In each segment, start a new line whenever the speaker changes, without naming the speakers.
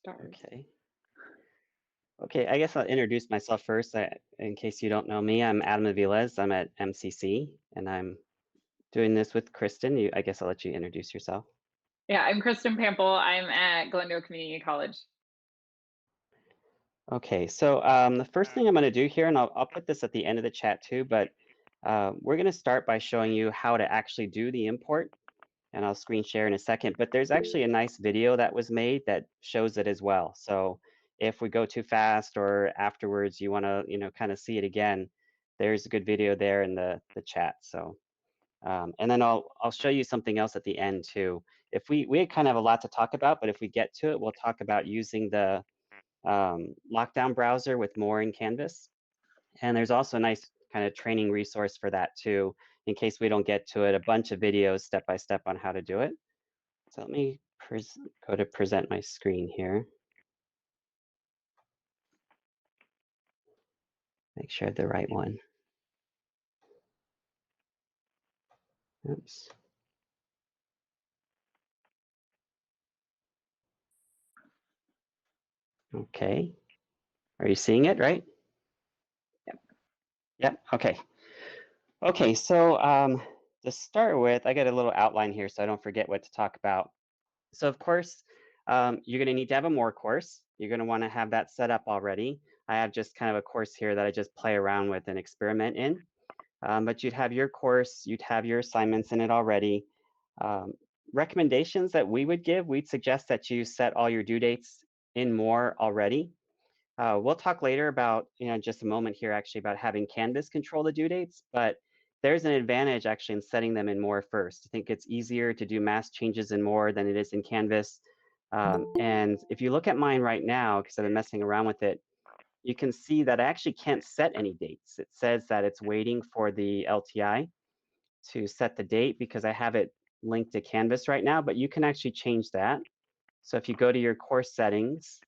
Stars.
Okay. Okay, I guess I'll introduce myself first. In case you don't know me, I'm Adam Aviles. I'm at MCC, and I'm doing this with Kristen. I guess I'll let you introduce yourself.
Yeah, I'm Kristen Pample. I'm at Glendale Community College.
Okay, so the first thing I'm going to do here, and I'll put this at the end of the chat too, but we're going to start by showing you how to actually do the import, and I'll screen share in a second. But there's actually a nice video that was made that shows it as well. So if we go too fast or afterwards you want to, kind of see it again, there's a good video there in the chat. So and then I'll show you something else at the end too. If we kind of have a lot to talk about, but if we get to it, we'll talk about using the lockdown browser with MOER in Canvas. And there's also a nice kind of training resource for that too, in case we don't get to it, a bunch of videos step by step on how to do it. So let me go to present my screen here. Make sure I have the right one. Oops. Okay. Are you seeing it, right?
Yep.
Yep. Okay. Okay, so to start with, I got a little outline here so I don't forget what to talk about. So of course, you're going to need to have a MOER course. You're going to want to have that set up already. I have just kind of a course here that I just play around with and experiment in. But you'd have your course, you'd have your assignments in it already. Recommendations that we would give, we'd suggest that you set all your due dates in MOER already. We'll talk later about, just a moment here actually about having Canvas control the due dates, but there's an advantage actually in setting them in MOER first. I think it's easier to do mass changes in MOER than it is in Canvas. And if you look at mine right now, because I've been messing around with it, you can see that I actually can't set any dates. It says that it's waiting for the LTI to set the date because I have it linked to Canvas right now, but you can actually change that. So if you go to your course settings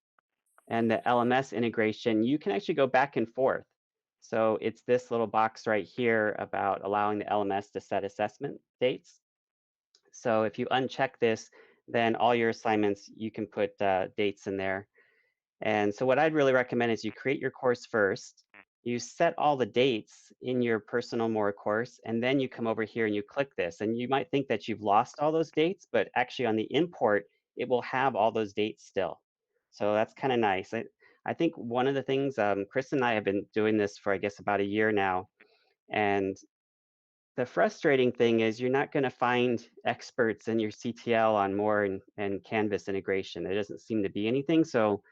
and the LMS integration, you can actually go back and forth. So it's this little box right here about allowing the LMS to set assessment dates. So if you uncheck this, then all your assignments, you can put dates in there. And so what I'd really recommend is you create your course first, you set all the dates in your personal MOER course, and then you come over here and you click this. And you might think that you've lost all those dates, but actually on the import, it will have all those dates still. So that's kind of nice. I think one of the things, Chris and I have been doing this for, I guess, about a year now. And the frustrating thing is you're not going to find experts in your CTL on MOER and Canvas integration. There doesn't seem to be anything. So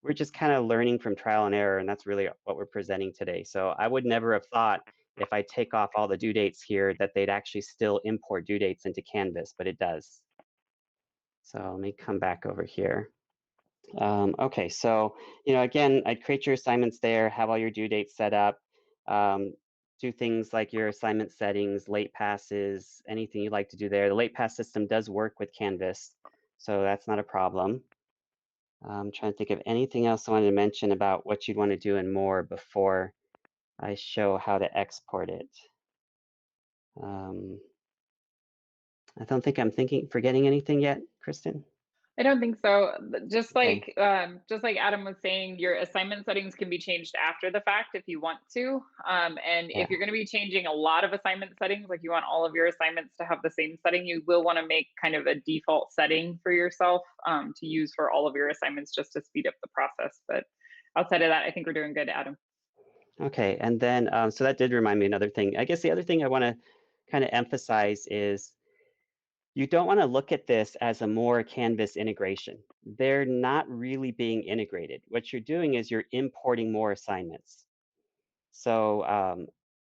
we're just kind of learning from trial and error, and that's really what we're presenting today. So I would never have thought if I take off all the due dates here that they'd actually still import due dates into Canvas, but it does. So let me come back over here. Okay, so again, I'd create your assignments there, have all your due dates set up, do things like your assignment settings, late passes, anything you'd like to do there. The late pass system does work with Canvas, so that's not a problem. I'm trying to think of anything else I wanted to mention about what you'd want to do and more before I show how to export it. I don't think I'm forgetting anything yet, Kristen.
I don't think so. Just
Okay.
like Adam was saying, your assignment settings can be changed after the fact if you want to. And
Yeah.
if you're going to be changing a lot of assignment settings, like you want all of your assignments to have the same setting, you will want to make kind of a default setting for yourself to use for all of your assignments just to speed up the process. But outside of that, I think we're doing good, Adam.
Okay. And then, so that did remind me another thing. I guess the other thing I want to kind of emphasize is you don't want to look at this as a MOER Canvas integration. They're not really being integrated. What you're doing is you're importing more assignments. So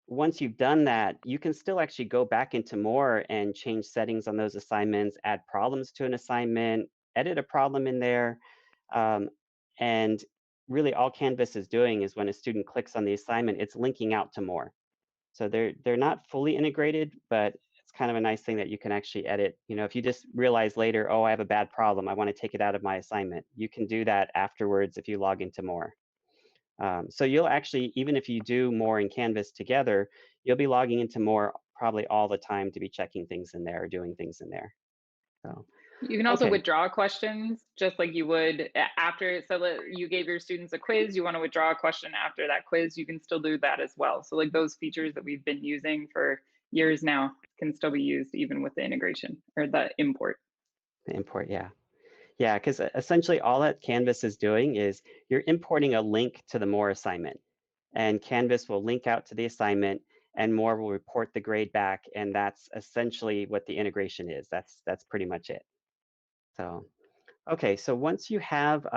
once you've done that, you can still actually go back into MOER and change settings on those assignments, add problems to an assignment, edit a problem in there. And really all Canvas is doing is when a student clicks on the assignment, it's linking out to MOER. So they're not fully integrated, but it's kind of a nice thing that you can actually edit. If you just realize later, oh, I have a bad problem, I want to take it out of my assignment, you can do that afterwards if you log into MOER. So you'll actually, even if you do MOER and Canvas together, you'll be logging into MOER probably all the time to be checking things in there or doing things in there. So,
You can also
okay,
withdraw questions just like you would after. So you gave your students a quiz, you want to withdraw a question after that quiz, you can still do that as well. So like those features that we've been using for years now can still be used even with the integration or the import.
the import, yeah. Yeah, because essentially all that Canvas is doing is you're importing a link to the MOER assignment, and Canvas will link out to the assignment, and MOER will report the grade back, and that's essentially what the integration is. That's pretty much it. So, okay, so once you have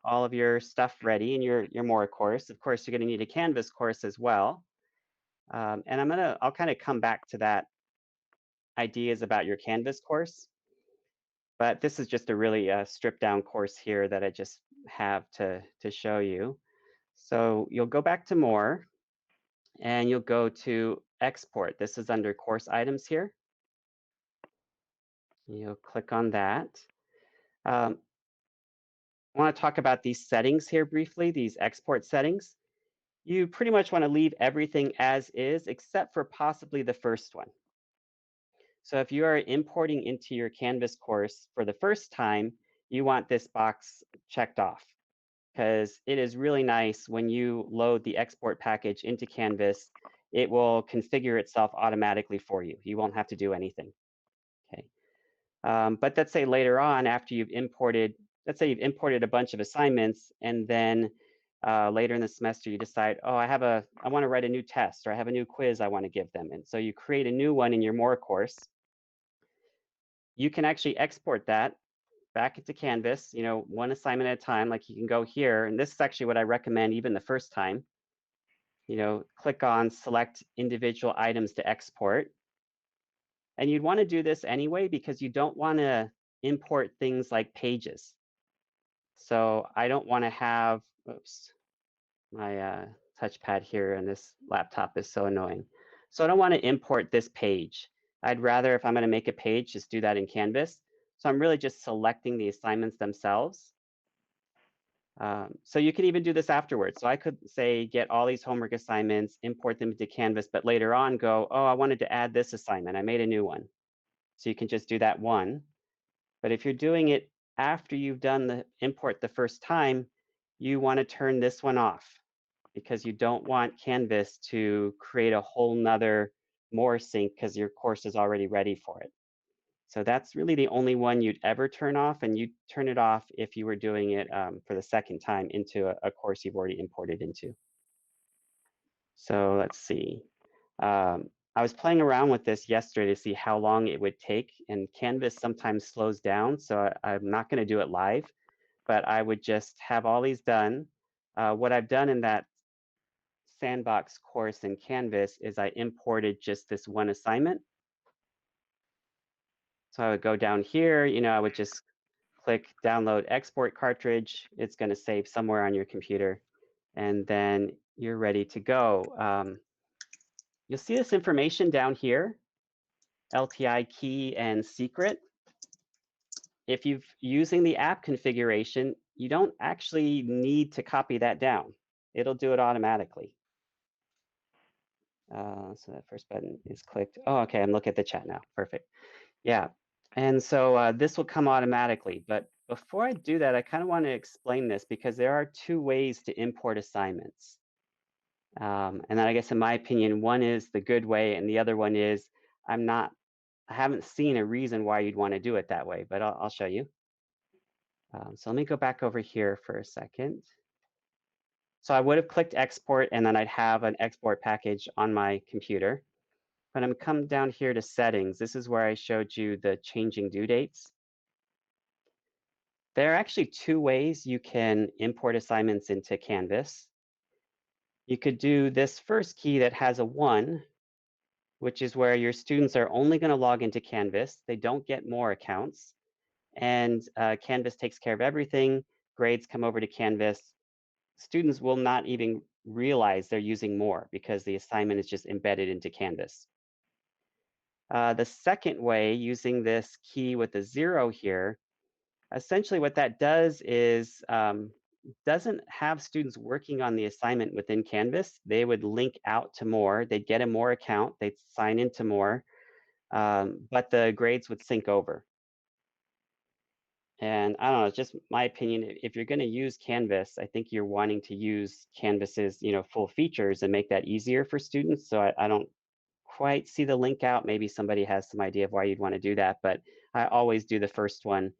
all of your stuff ready in your MOER course, of course, you're going to need a Canvas course as well. And I'll kind of come back to that ideas about your Canvas course. But this is just a really stripped down course here that I just have to show you. So you'll go back to more and you'll go to export. This is under course items here. You'll click on that. I want to talk about these settings here briefly, these export settings. You pretty much want to leave everything as is except for possibly the first one. So if you are importing into your Canvas course for the first time, you want this box checked off, because it is really nice when you load the export package into Canvas, it will configure itself automatically for you. You won't have to do anything. Okay. But let's say later on, after you've imported, let's say you've imported a bunch of assignments, and then later in the semester you decide, oh, I want to write a new test, or I have a new quiz I want to give them. And so you create a new one in your MORE course. You can actually export that back into Canvas, one assignment at a time. Like you can go here, and this is actually what I recommend even the first time. Click on select individual items to export. And you'd want to do this anyway because you don't want to import things like pages. So I don't want to have, oops, my touchpad here on this laptop is so annoying. So I don't want to import this page. I'd rather, if I'm going to make a page, just do that in Canvas. So I'm really just selecting the assignments themselves. So you can even do this afterwards. So I could say, get all these homework assignments, import them into Canvas, but later on go, oh, I wanted to add this assignment. I made a new one. So you can just do that one. But if you're doing it after you've done the import the first time, you want to turn this one off because you don't want Canvas to create a whole nother more sync because your course is already ready for it. So that's really the only one you'd ever turn off, and you'd turn it off if you were doing it for the second time into a course you've already imported into. So let's see. I was playing around with this yesterday to see how long it would take, and Canvas sometimes slows down, so I'm not going to do it live, but I would just have all these done. What I've done in that sandbox course in Canvas is I imported just this one assignment. So I would go down here, I would just click download export cartridge. It's going to save somewhere on your computer, and then you're ready to go. You'll see this information down here, LTI key and secret. If you're using the app configuration, you don't actually need to copy that down. It'll do it automatically. So that first button is clicked. Oh, okay, I'm looking at the chat now. Perfect. Yeah, and so this will come automatically. But before I do that, I kind of want to explain this because there are two ways to import assignments. And then I guess in my opinion, one is the good way, and the other one is I haven't seen a reason why you'd want to do it that way, but I'll show you. So let me go back over here for a second. So I would have clicked export, and then I'd have an export package on my computer. But I'm come down here to settings. This is where I showed you the changing due dates. There are actually two ways you can import assignments into Canvas. You could do this first key that has a 1, which is where your students are only going to log into Canvas. They don't get more accounts. And Canvas takes care of everything. Grades come over to Canvas. Students will not even realize they're using more because the assignment is just embedded into Canvas. The second way, using this key with a 0 here, essentially what that does is doesn't have students working on the assignment within Canvas. They would link out to more. They'd get a more account. They'd sign into more, but the grades would sync over. And I don't know, it's just my opinion. If you're going to use Canvas, I think you're wanting to use Canvas's, full features and make that easier for students. So I don't quite see the link out. Maybe somebody has some idea of why you'd want to do that, but I always do the first one.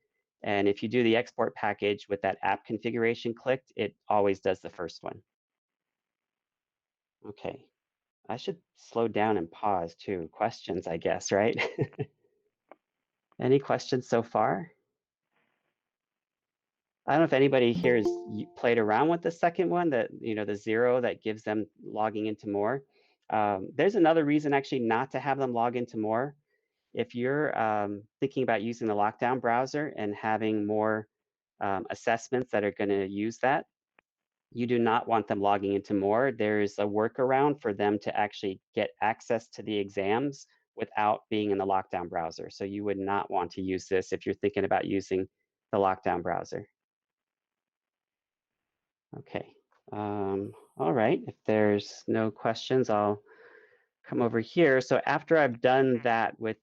And if you do the export package with that app configuration clicked, it always does the first one. Okay, I should slow down and pause too. Questions, I guess, right? Any questions so far? I don't know if anybody here has played around with the second one, that the 0 that gives them logging into MOER. There's another reason actually not to have them log into MOER. If you're thinking about using the lockdown browser and having more assessments that are going to use that, you do not want them logging into MOER. There's a workaround for them to actually get access to the exams without being in the lockdown browser. So you would not want to use this if you're thinking about using the lockdown browser. Okay, all right, if there's no questions, I'll come over here. So after I've done that with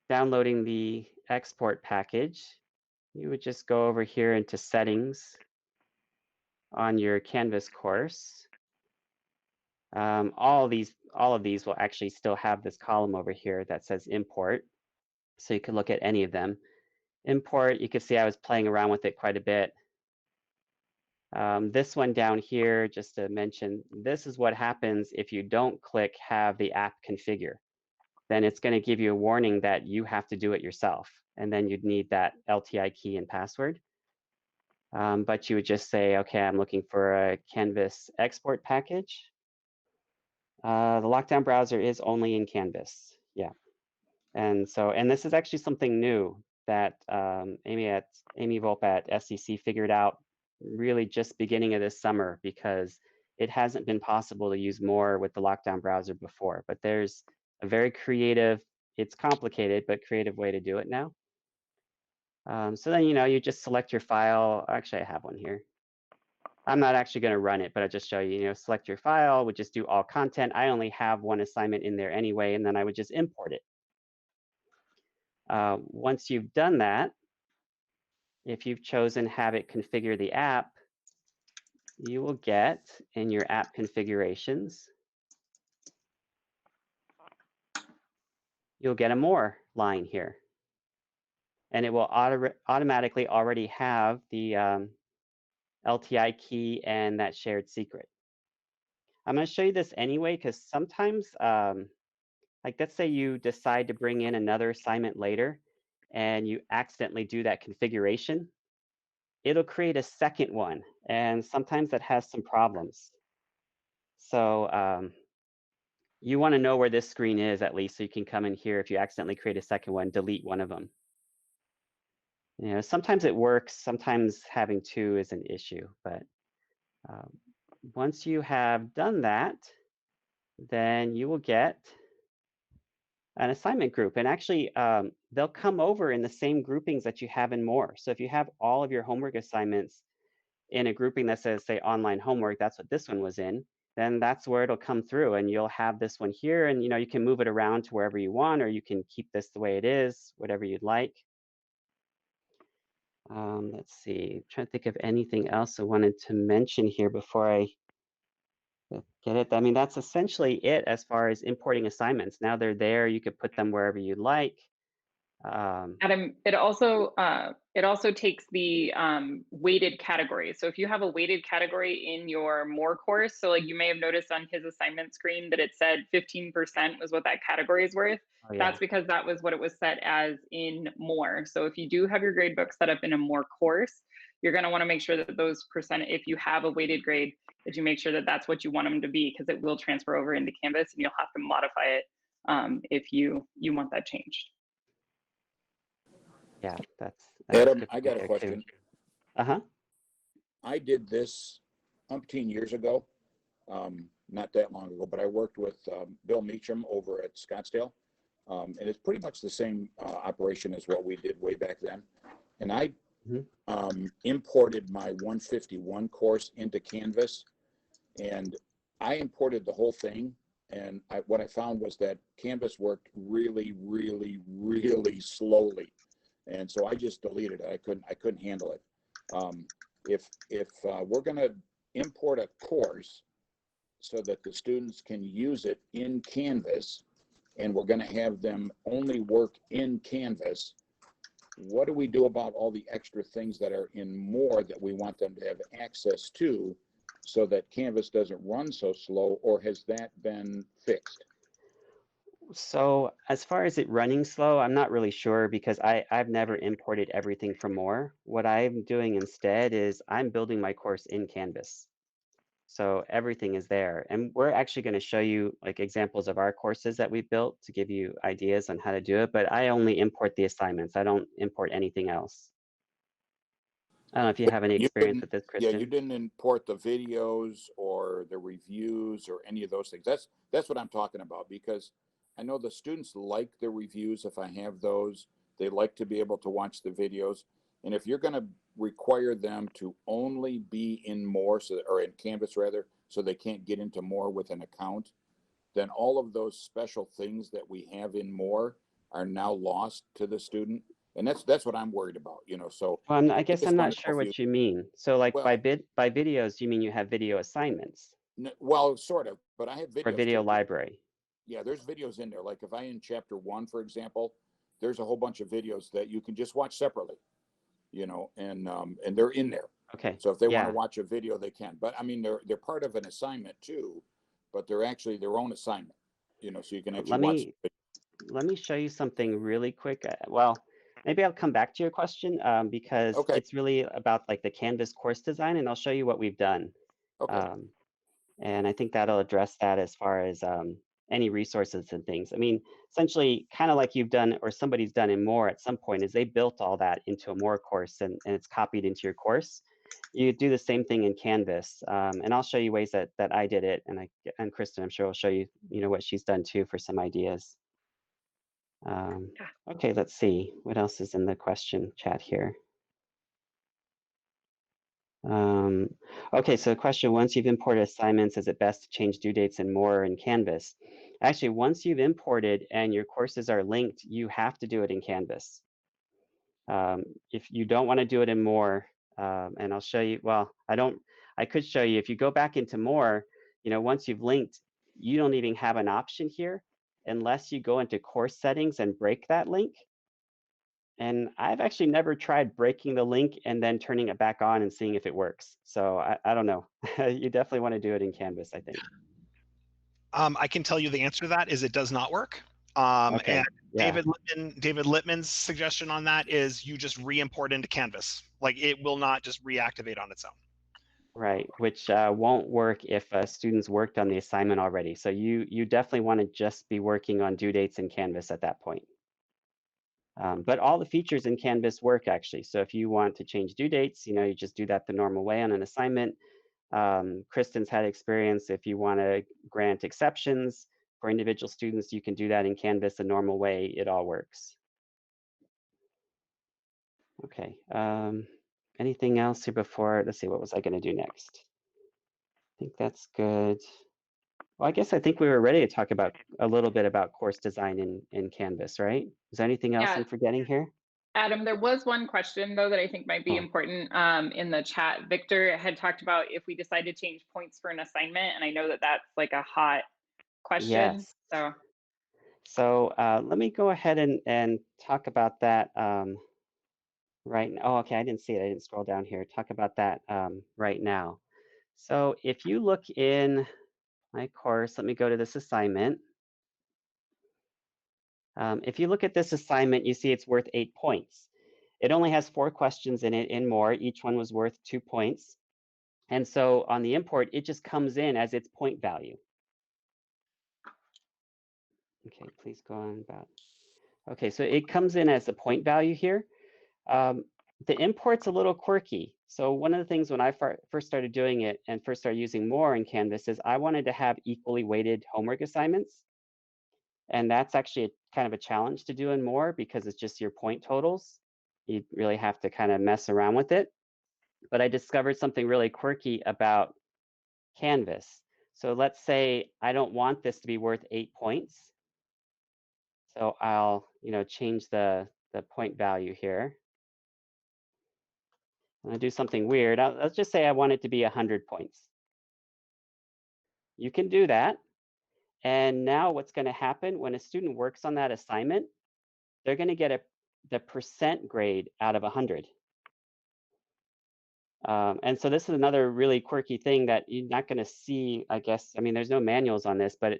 downloading the export package, you would just go over here into settings on your Canvas course. All of these will actually still have this column over here that says import. So you can look at any of them. Import, you can see I was playing around with it quite a bit. This one down here, just to mention, this is what happens if you don't click have the app configure. Then it's going to give you a warning that you have to do it yourself. And then you'd need that LTI key and password. But you would just say, okay, I'm looking for a Canvas export package. The lockdown browser is only in Canvas. Yeah. And this is actually something new that Amy Volpe at SEC figured out really just beginning of this summer, because it hasn't been possible to use MOER with the lockdown browser before. But there's a very creative, it's complicated, but creative way to do it now. So then, you just select your file. Actually, I have one here. I'm not actually going to run it, but I'll just show you, select your file, would just do all content. I only have one assignment in there anyway, and then I would just import it. Once you've done that, if you've chosen have it configure the app, you will get in your app configurations, you'll get a more line here. And it will automatically already have the LTI key and that shared secret. I'm going to show you this anyway, because sometimes, like let's say you decide to bring in another assignment later and you accidentally do that configuration, it'll create a second one. And sometimes that has some problems. So you want to know where this screen is at least, so you can come in here if you accidentally create a second one, delete one of them. Sometimes it works, sometimes having two is an issue, but once you have done that, then you will get an assignment group. And actually, they'll come over in the same groupings that you have in MOER. So if you have all of your homework assignments in a grouping that says, say, online homework, that's what this one was in, then that's where it'll come through, and you'll have this one here, and you can move it around to wherever you want, or you can keep this the way it is, whatever you'd like. Let's see, I'm trying to think of anything else I wanted to mention here before I get it. I mean, that's essentially it as far as importing assignments. Now they're there, you could put them wherever you'd like.
Adam, it also takes the weighted categories. So if you have a weighted category in your MOER course, so like you may have noticed on his assignment screen that it said 15% was what that category is worth.
Oh, yeah.
That's because that was what it was set as in MOER. So if you do have your gradebook set up in a MOER course, you're going to want to make sure that those if you have a weighted grade, that you make sure that that's what you want them to be, because it will transfer over into Canvas and you'll have to modify it if you want that changed.
Yeah, that's
Adam, I got a question.
Uh-huh.
I did this umpteen years ago, not that long ago, but I worked with Bill Meacham over at Scottsdale. And it's pretty much the same operation as what we did way back then. And I imported my 151 course into Canvas, and I imported the whole thing. And what I found was that Canvas worked really, really, really slowly. And so I just deleted it. I couldn't handle it. If we're going to import a course so that the students can use it in Canvas, and we're going to have them only work in Canvas, what do we do about all the extra things that are in MOER that we want them to have access to so that Canvas doesn't run so slow, or has that been fixed?
So as far as it running slow, I'm not really sure because I've never imported everything from MOER. What I'm doing instead is I'm building my course in Canvas. So everything is there. And we're actually going to show you like examples of our courses that we've built to give you ideas on how to do it, but I only import the assignments. I don't import anything else. I don't know if you have any
You
experience
didn't,
with this,
yeah,
Kristen.
you didn't import the videos or the reviews or any of those things. That's what I'm talking about, because I know the students like the reviews. If I have those, they like to be able to watch the videos. And if you're going to require them to only be in MOER, or in Canvas rather, so they can't get into MOER with an account, then all of those special things that we have in MOER are now lost to the student. And that's what I'm worried about, so
Well, I
I
guess
just
I'm not
wanted to know
sure
if you,
what you mean. So like
well,
by videos, you mean you have video assignments
well, sort of, but I have
or
videos
video
too.
library?
Yeah, there's videos in there. Like if I in chapter 1, for example, there's a whole bunch of videos that you can just watch separately, and they're in there.
Okay,
So if they want to
yeah.
watch a video, they can. But I mean, they're part of an assignment too, but they're actually their own assignment, so you can actually
Let
watch.
me show you something really quick. Well, maybe I'll come back to your question because
Okay,
it's really about like the Canvas course design, and I'll show you what we've done.
okay.
Um, and I think that'll address that as far as any resources and things. I mean, essentially, kind of like you've done or somebody's done in MOER at some point is they built all that into a MOER course and it's copied into your course. You do the same thing in Canvas, and I'll show you ways that I did it, and Kristen, I'm sure will show you what she's done too for some ideas. Okay, let's see what else is in the question chat here. Okay, so the question, once you've imported assignments, is it best to change due dates and more in Canvas? Actually, once you've imported and your courses are linked, you have to do it in Canvas. If you don't want to do it in MOER, and I'll show you, well, I could show you, if you go back into MOER, once you've linked, you don't even have an option here unless you go into course settings and break that link. And I've actually never tried breaking the link and then turning it back on and seeing if it works. So I don't know. You definitely want to do it in Canvas, I think.
I can tell you the answer to that is it does not work.
Okay.
And
Yeah.
David Littman's suggestion on that is you just re-import into Canvas. Like it will not just reactivate on its own.
Right, which won't work if students worked on the assignment already. So you definitely want to just be working on due dates in Canvas at that point. But all the features in Canvas work actually. So if you want to change due dates, you just do that the normal way on an assignment. Kristen's had experience. If you want to grant exceptions for individual students, you can do that in Canvas the normal way. It all works. Okay. Anything else here before? Let's see, what was I going to do next? I think that's good. Well, I think we were ready to talk about a little bit about course design in Canvas, right? Is there anything else
Yeah.
I'm forgetting here?
Adam, there was one question though that I think might be
Oh.
important in the chat. Victor had talked about if we decide to change points for an assignment, and I know that that's like a hot question.
Yes.
So
let me go ahead and talk about that right now. Oh, okay, I didn't see it. I didn't scroll down here. Talk about that right now. So if you look in my course, let me go to this assignment. If you look at this assignment, you see it's worth 8 points. It only has 4 questions in it and more. Each one was worth 2 points. And so on the import, it just comes in as its point value. Okay, please go on about. Okay, so it comes in as a point value here. The import's a little quirky. So one of the things when I first started doing it and first started using MOER in Canvas is I wanted to have equally weighted homework assignments. And that's actually kind of a challenge to do in MOER because it's just your point totals. You really have to kind of mess around with it. But I discovered something really quirky about Canvas. So let's say I don't want this to be worth 8 points. So I'll, change the the point value here. I'm gonna do something weird. Let's just say I want it to be 100 points. You can do that. And now what's gonna happen when a student works on that assignment, they're gonna get the percent grade out of 100. And so this is another really quirky thing that you're not gonna see, I guess. I mean, there's no manuals on this, but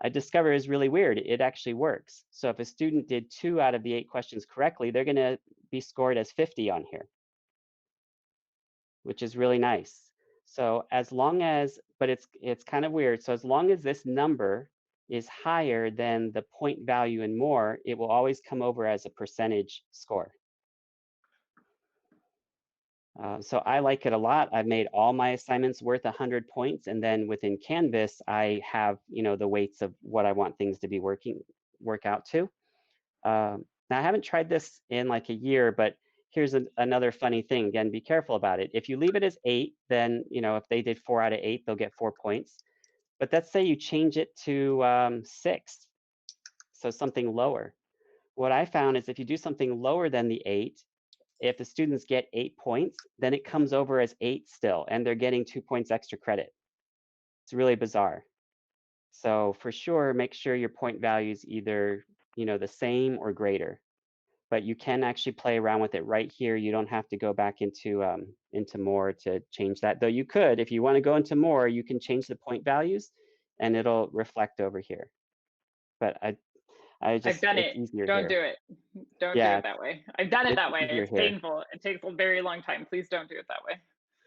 I discovered is really weird. It actually works. So if a student did 2 out of the 8 questions correctly, they're gonna be scored as 50 on here, which is really nice. So as long as, but it's kind of weird. So as long as this number is higher than the point value and more, it will always come over as a percentage score. So I like it a lot. I've made all my assignments worth 100 points, and then within Canvas, I have the weights of what I want things to be work out to. Now I haven't tried this in like a year, but here's another funny thing. Again, be careful about it. If you leave it as 8, then if they did 4 out of 8, they'll get 4 points. But let's say you change it to 6, so something lower. What I found is if you do something lower than the 8, if the students get 8 points, then it comes over as 8 still, and they're getting 2 points extra credit. It's really bizarre. So for sure, make sure your point value is either the same or greater. But you can actually play around with it right here. You don't have to go back into MOER to change that. Though you could, if you want to go into MOER, you can change the point values, and it'll reflect over here. But I just,
I've done
it's
it.
easier
Don't
here.
do it. Don't do
Yeah,
it that way. I've done it that way.
easier
It's
here.
painful. It takes a very long time. Please don't do it that way.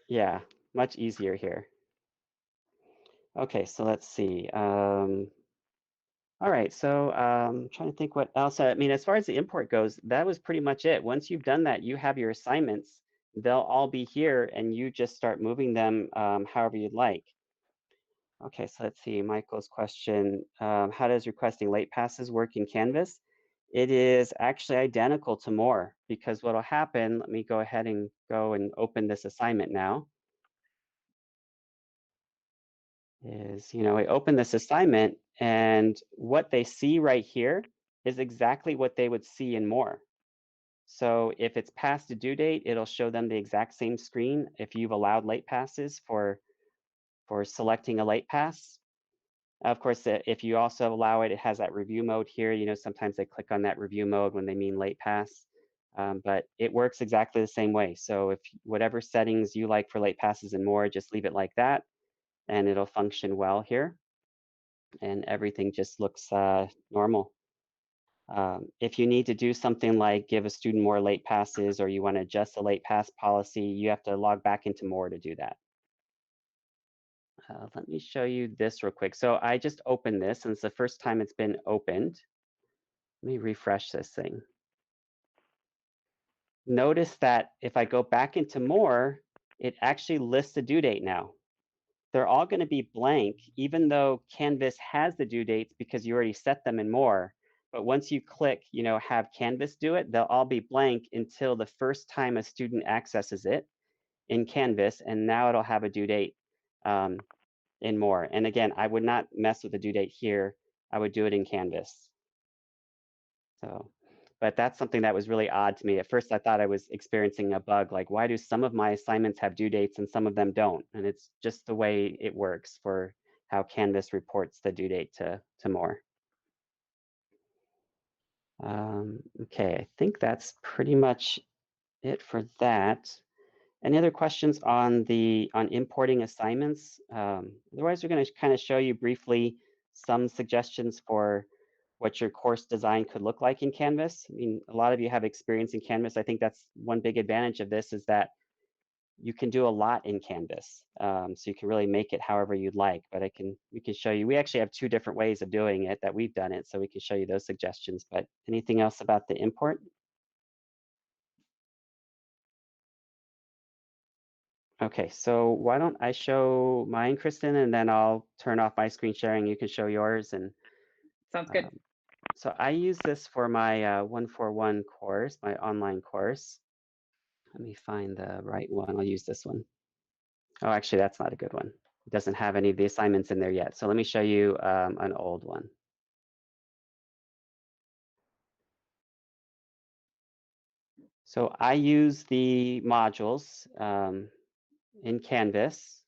Yeah, much easier here. Okay, so let's see. All right, so trying to think what else. I mean, as far as the import goes, that was pretty much it. Once you've done that, you have your assignments. They'll all be here, and you just start moving them however you'd like. Okay, so let's see, Michael's question. How does requesting late passes work in Canvas? It is actually identical to MOER, because what'll happen, let me go ahead and go and open this assignment now, is, I open this assignment, and what they see right here is exactly what they would see in MOER. So if it's past a due date, it'll show them the exact same screen if you've allowed late passes for selecting a late pass. Of course, if you also allow it, it has that review mode here. Sometimes they click on that review mode when they mean late pass, but it works exactly the same way. So if whatever settings you like for late passes and more, just leave it like that, and it'll function well here. And everything just looks normal. If you need to do something like give a student more late passes, or you want to adjust the late pass policy, you have to log back into MOER to do that. Let me show you this real quick. So I just opened this, and it's the first time it's been opened. Let me refresh this thing. Notice that if I go back into MOER, it actually lists the due date now. They're all going to be blank, even though Canvas has the due dates because you already set them in MOER. But once you click, have Canvas do it, they'll all be blank until the first time a student accesses it in Canvas, and now it'll have a due date in MOER. And again, I would not mess with the due date here. I would do it in Canvas. So, but that's something that was really odd to me. At first, I thought I was experiencing a bug, like why do some of my assignments have due dates and some of them don't? And it's just the way it works for how Canvas reports the due date to MOER. Okay, I think that's pretty much it for that. Any other questions on importing assignments? Otherwise, we're going to kind of show you briefly some suggestions for what your course design could look like in Canvas. I mean, a lot of you have experience in Canvas. I think that's one big advantage of this, is that you can do a lot in Canvas. So you can really make it however you'd like, but we can show you. We actually have 2 different ways of doing it that we've done it, so we can show you those suggestions. But anything else about the import? Okay, so why don't I show mine, Kristen, and then I'll turn off my screen sharing. You can show yours. And
Sounds good.
So I use this for my 141 course, my online course. Let me find the right one. I'll use this one. Oh, actually, that's not a good one. It doesn't have any of the assignments in there yet. So let me show you an old one. So I use the modules in Canvas,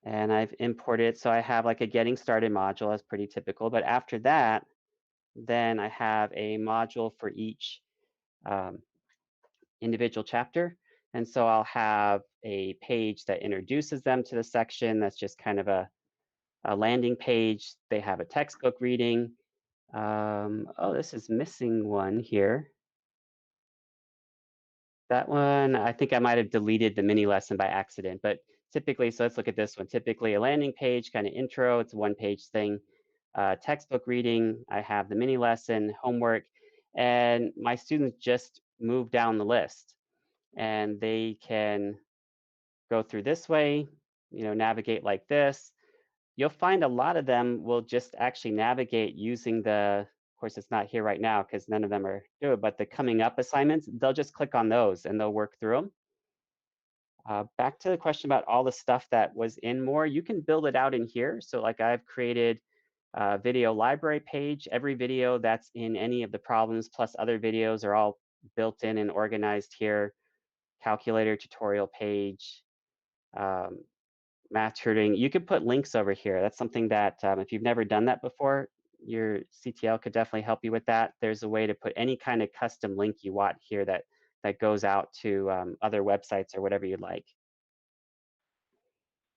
and I've imported, so I have like a getting started module, that's pretty typical. But after that, then I have a module for each um, individual chapter. And so I'll have a page that introduces them to the section. That's just kind of a landing page. They have a textbook reading. Oh, this is missing one here. That one, I think I might have deleted the mini lesson by accident, but typically, so let's look at this one. Typically a landing page, kind of intro, it's a one-page thing. Textbook reading, I have the mini lesson, homework, and my students just move down the list and they can go through this way, navigate like this. You'll find a lot of them will just actually navigate using of course, it's not here right now because none of them are do it, but the coming up assignments, they'll just click on those and they'll work through them. Back to the question about all the stuff that was in MOER, you can build it out in here. So like I've created a video library page. Every video that's in any of the problems plus other videos are all built in and organized here. Calculator tutorial page, math tutoring. You could put links over here. That's something that if you've never done that before, your CTL could definitely help you with that. There's a way to put any kind of custom link you want here that goes out to other websites or whatever you'd like.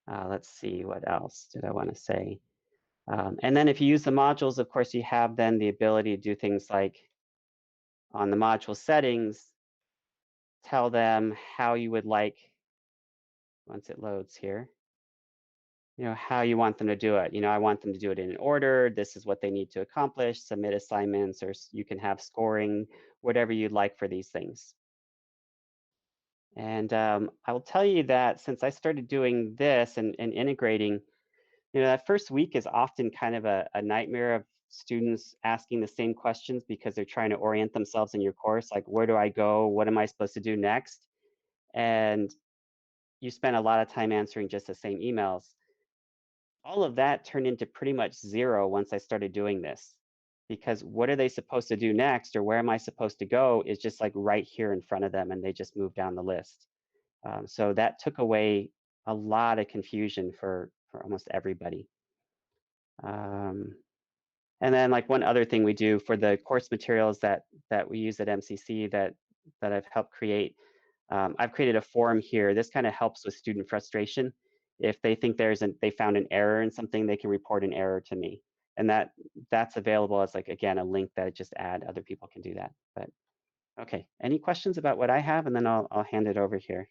Let's see, what else did I want to say? And then if you use the modules, of course, you have then the ability to do things like on the module settings, tell them how you would like, once it loads here, how you want them to do it. I want them to do it in an order. This is what they need to accomplish, submit assignments, or you can have scoring, whatever you'd like for these things. And I will tell you that since I started doing this and integrating, that first week is often kind of a nightmare of students asking the same questions because they're trying to orient themselves in your course. Like, where do I go? What am I supposed to do next? And you spend a lot of time answering just the same emails. All of that turned into pretty much zero once I started doing this, because what are they supposed to do next, or where am I supposed to go is just like right here in front of them, and they just move down the list. So that took away a lot of confusion for almost everybody. And then like one other thing we do for the course materials that we use at MCC that I've helped create, I've created a form here. This kind of helps with student frustration. If they think they found an error in something, they can report an error to me. And that's available as like, again, a link that I just add. Other people can do that. But okay, any questions about what I have? And then I'll hand it over here.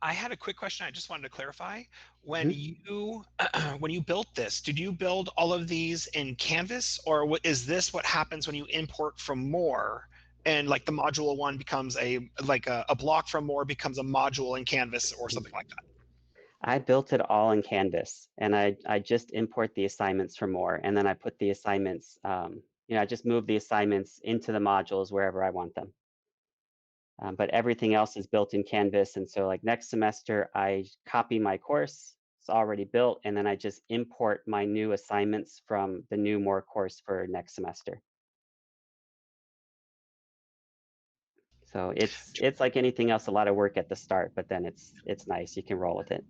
I had a quick question I just wanted to clarify. When you when you built this, did you build all of these in Canvas, or is this what happens when you import from MOER and like the module one becomes a block from MOER becomes a module in Canvas or something like that?
I built it all in Canvas, and I just import the assignments from MOER, and then I put the assignments, I just move the assignments into the modules wherever I want them. But everything else is built in Canvas. And so like next semester, I copy my course, it's already built, and then I just import my new assignments from the new MOER course for next semester. So it's like anything else, a lot of work at the start, but then it's nice, you can roll with it.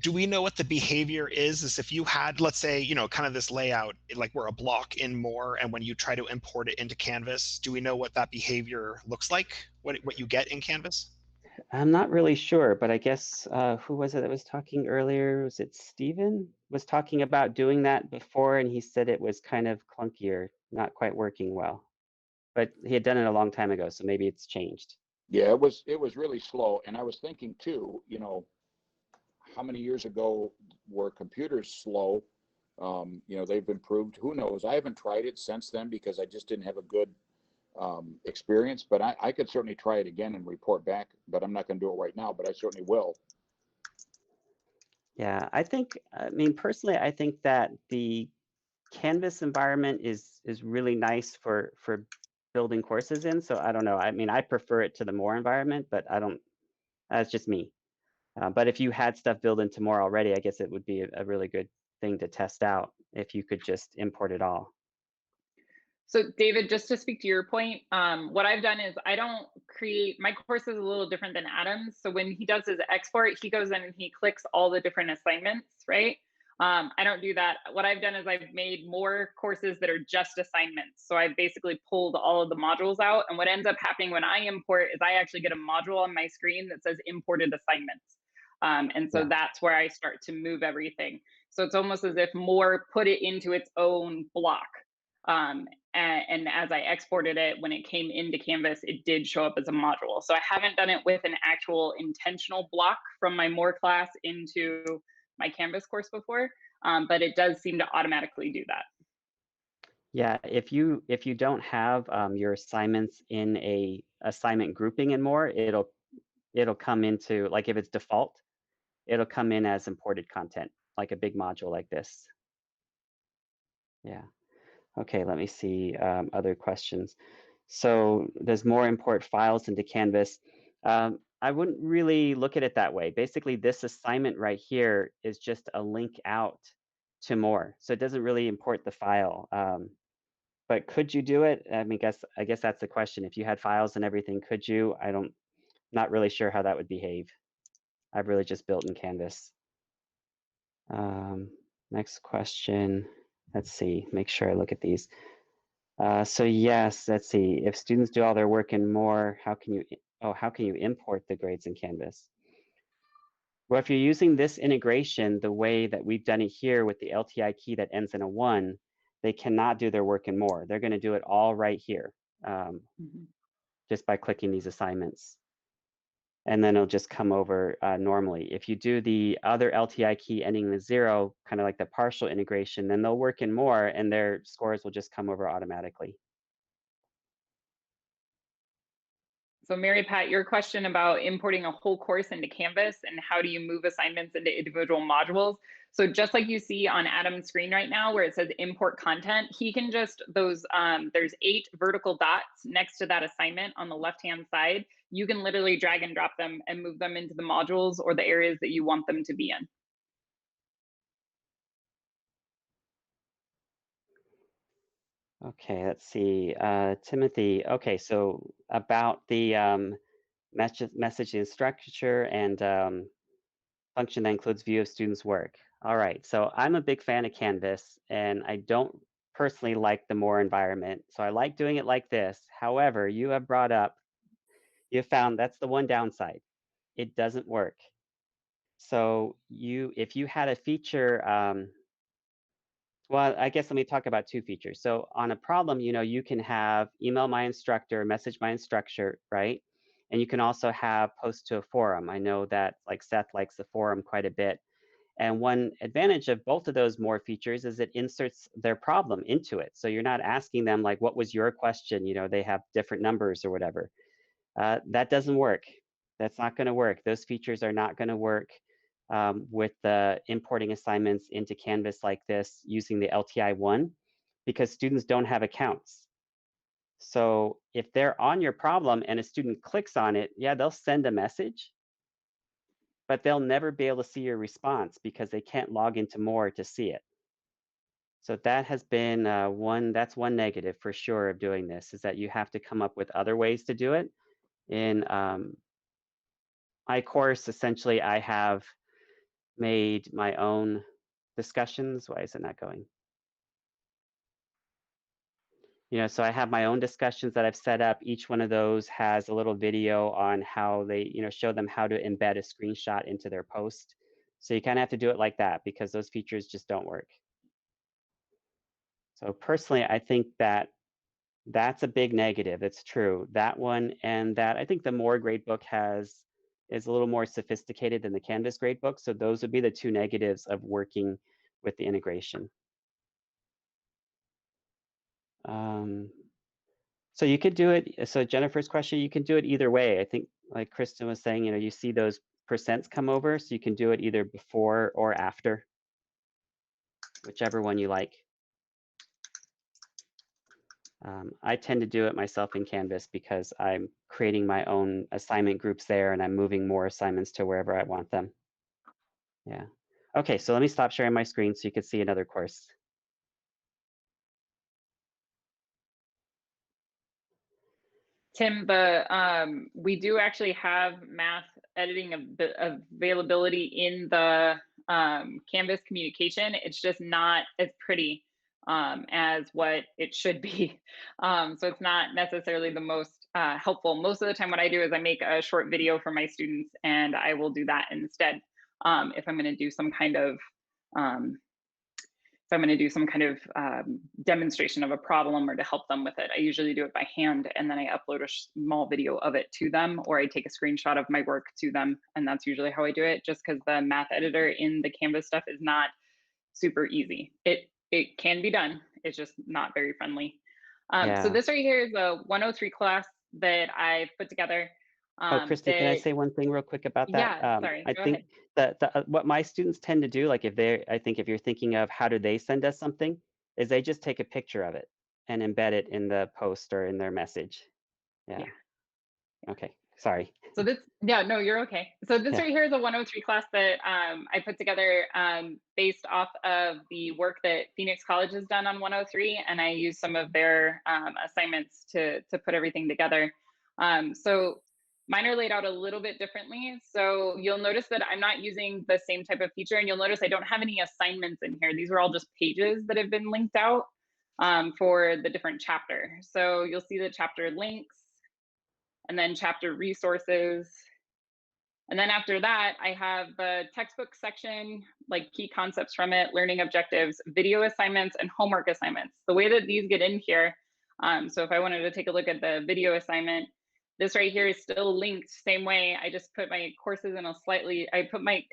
Do we know what the behavior is if you had, let's say, kind of this layout, like we're a block in MOER, and when you try to import it into Canvas, do we know what that behavior looks like, what you get in Canvas?
I'm not really sure, but I guess, who was it that was talking earlier? Was it Steven? Was talking about doing that before, and he said it was kind of clunky or not quite working well. But he had done it a long time ago, so maybe it's changed.
Yeah, it was really slow. And I was thinking too, how many years ago were computers slow? They've improved. Who knows? I haven't tried it since then because I just didn't have a good experience, but I could certainly try it again and report back, but I'm not going to do it right now, but I certainly will.
Yeah, I mean, personally, I think that the Canvas environment is really nice for building courses in. So I don't know. I mean, I prefer it to the MOER environment, but that's just me. But if you had stuff built into MOER already, I guess it would be a really good thing to test out if you could just import it all.
So David, just to speak to your point, what I've done is I don't create, my course is a little different than Adam's. So when he does his export, he goes in and he clicks all the different assignments, right? I don't do that. What I've done is I've made more courses that are just assignments. So I've basically pulled all of the modules out. And what ends up happening when I import is I actually get a module on my screen that says imported assignments. And so that's where I start to move everything. So it's almost as if MOER put it into its own block. And as I exported it, when it came into Canvas, it did show up as a module. So I haven't done it with an actual intentional block from my MOER class into my Canvas course before, but it does seem to automatically do that.
Yeah, if you don't have your assignments in a assignment grouping in MOER, it'll come into, like if it's default, it'll come in as imported content, like a big module like this. Yeah. Okay, let me see other questions. So does MOER import files into Canvas? I wouldn't really look at it that way. Basically, this assignment right here is just a link out to MOER. So it doesn't really import the file. But could you do it? I mean, I guess that's the question. If you had files and everything, could you? Not really sure how that would behave. I've really just built in Canvas. Next question. Let's see, make sure I look at these. So yes, let's see. If students do all their work in MOER, how can you import the grades in Canvas? Well, if you're using this integration the way that we've done it here with the LTI key that ends in a 1, they cannot do their work in MOER. They're going to do it all right here, just by clicking these assignments. And then it'll just come over normally. If you do the other LTI key ending in a 0, kind of like the partial integration, then they'll work in MOER and their scores will just come over automatically.
So Mary Pat, your question about importing a whole course into Canvas and how do you move assignments into individual modules? So just like you see on Adam's screen right now where it says import content, he can just, there's 8 vertical dots next to that assignment on the left-hand side. You can literally drag and drop them and move them into the modules or the areas that you want them to be in.
Okay, let's see. Timothy, okay, so about the messaging structure and function that includes view of students' work. All right, so I'm a big fan of Canvas and I don't personally like the MOER environment. So I like doing it like this. However, you have found that's the one downside. It doesn't work. So if you had a feature, well, I guess let me talk about 2 features. So on a problem, you can have email my instructor, message my instructor, right? And you can also have post to a forum. I know that like Seth likes the forum quite a bit. And one advantage of both of those MOER features is it inserts their problem into it. So you're not asking them like, what was your question? They have different numbers or whatever. That doesn't work. That's not going to work. Those features are not going to work with the importing assignments into Canvas like this using the LTI1 because students don't have accounts. So if they're on your problem and a student clicks on it, yeah, they'll send a message, but they'll never be able to see your response because they can't log into MOER to see it. So that has been that's one negative for sure of doing this, is that you have to come up with other ways to do it. In my course, essentially, I have made my own discussions. Why is it not going? So I have my own discussions that I've set up. Each one of those has a little video on how they, show them how to embed a screenshot into their post. So you kind of have to do it like that because those features just don't work. So personally, I think that's a big negative. It's true. That one and that I think the MOER gradebook is a little more sophisticated than the Canvas gradebook. So those would be the 2 negatives of working with the integration. So you could do it. So Jennifer's question, you can do it either way. I think like Kristen was saying, you see those percents come over, so you can do it either before or after, whichever one you like. I tend to do it myself in Canvas because I'm creating my own assignment groups there and I'm moving more assignments to wherever I want them. Yeah. Okay, so let me stop sharing my screen so you can see another course.
Tim, we do actually have math editing availability in the Canvas communication. It's just not as pretty as what it should be. So it's not necessarily the most helpful. Most of the time what I do is I make a short video for my students, and I will do that instead if I'm going to do some kind of demonstration of a problem or to help them with it. I usually do it by hand, and then I upload a small video of it to them, or I take a screenshot of my work to them. And that's usually how I do it, just because the math editor in the Canvas stuff is not super easy. It can be done. It's just not very friendly. So
Yeah.
this right here is a 103 class that I put together.
Oh, Kristen, can I say one thing real quick about that?
Yeah, sorry,
I
go
think
ahead.
that what my students tend to do, like I think if you're thinking of how do they send us something, is they just take a picture of it and embed it in the post or in their message. Yeah. Okay, sorry.
So this, yeah, no, you're okay. So this
Yeah.
right here is a 103 class that I put together based off of the work that Phoenix College has done on 103, and I used some of their assignments to put everything together. So mine are laid out a little bit differently. So you'll notice that I'm not using the same type of feature, and you'll notice I don't have any assignments in here. These are all just pages that have been linked out for the different chapter. So you'll see the chapter links, and then chapter resources. And then after that, I have the textbook section, like key concepts from it, learning objectives, video assignments, and homework assignments. The way that these get in here, so if I wanted to take a look at the video assignment, this right here is still linked same way. I just put my courses in I put my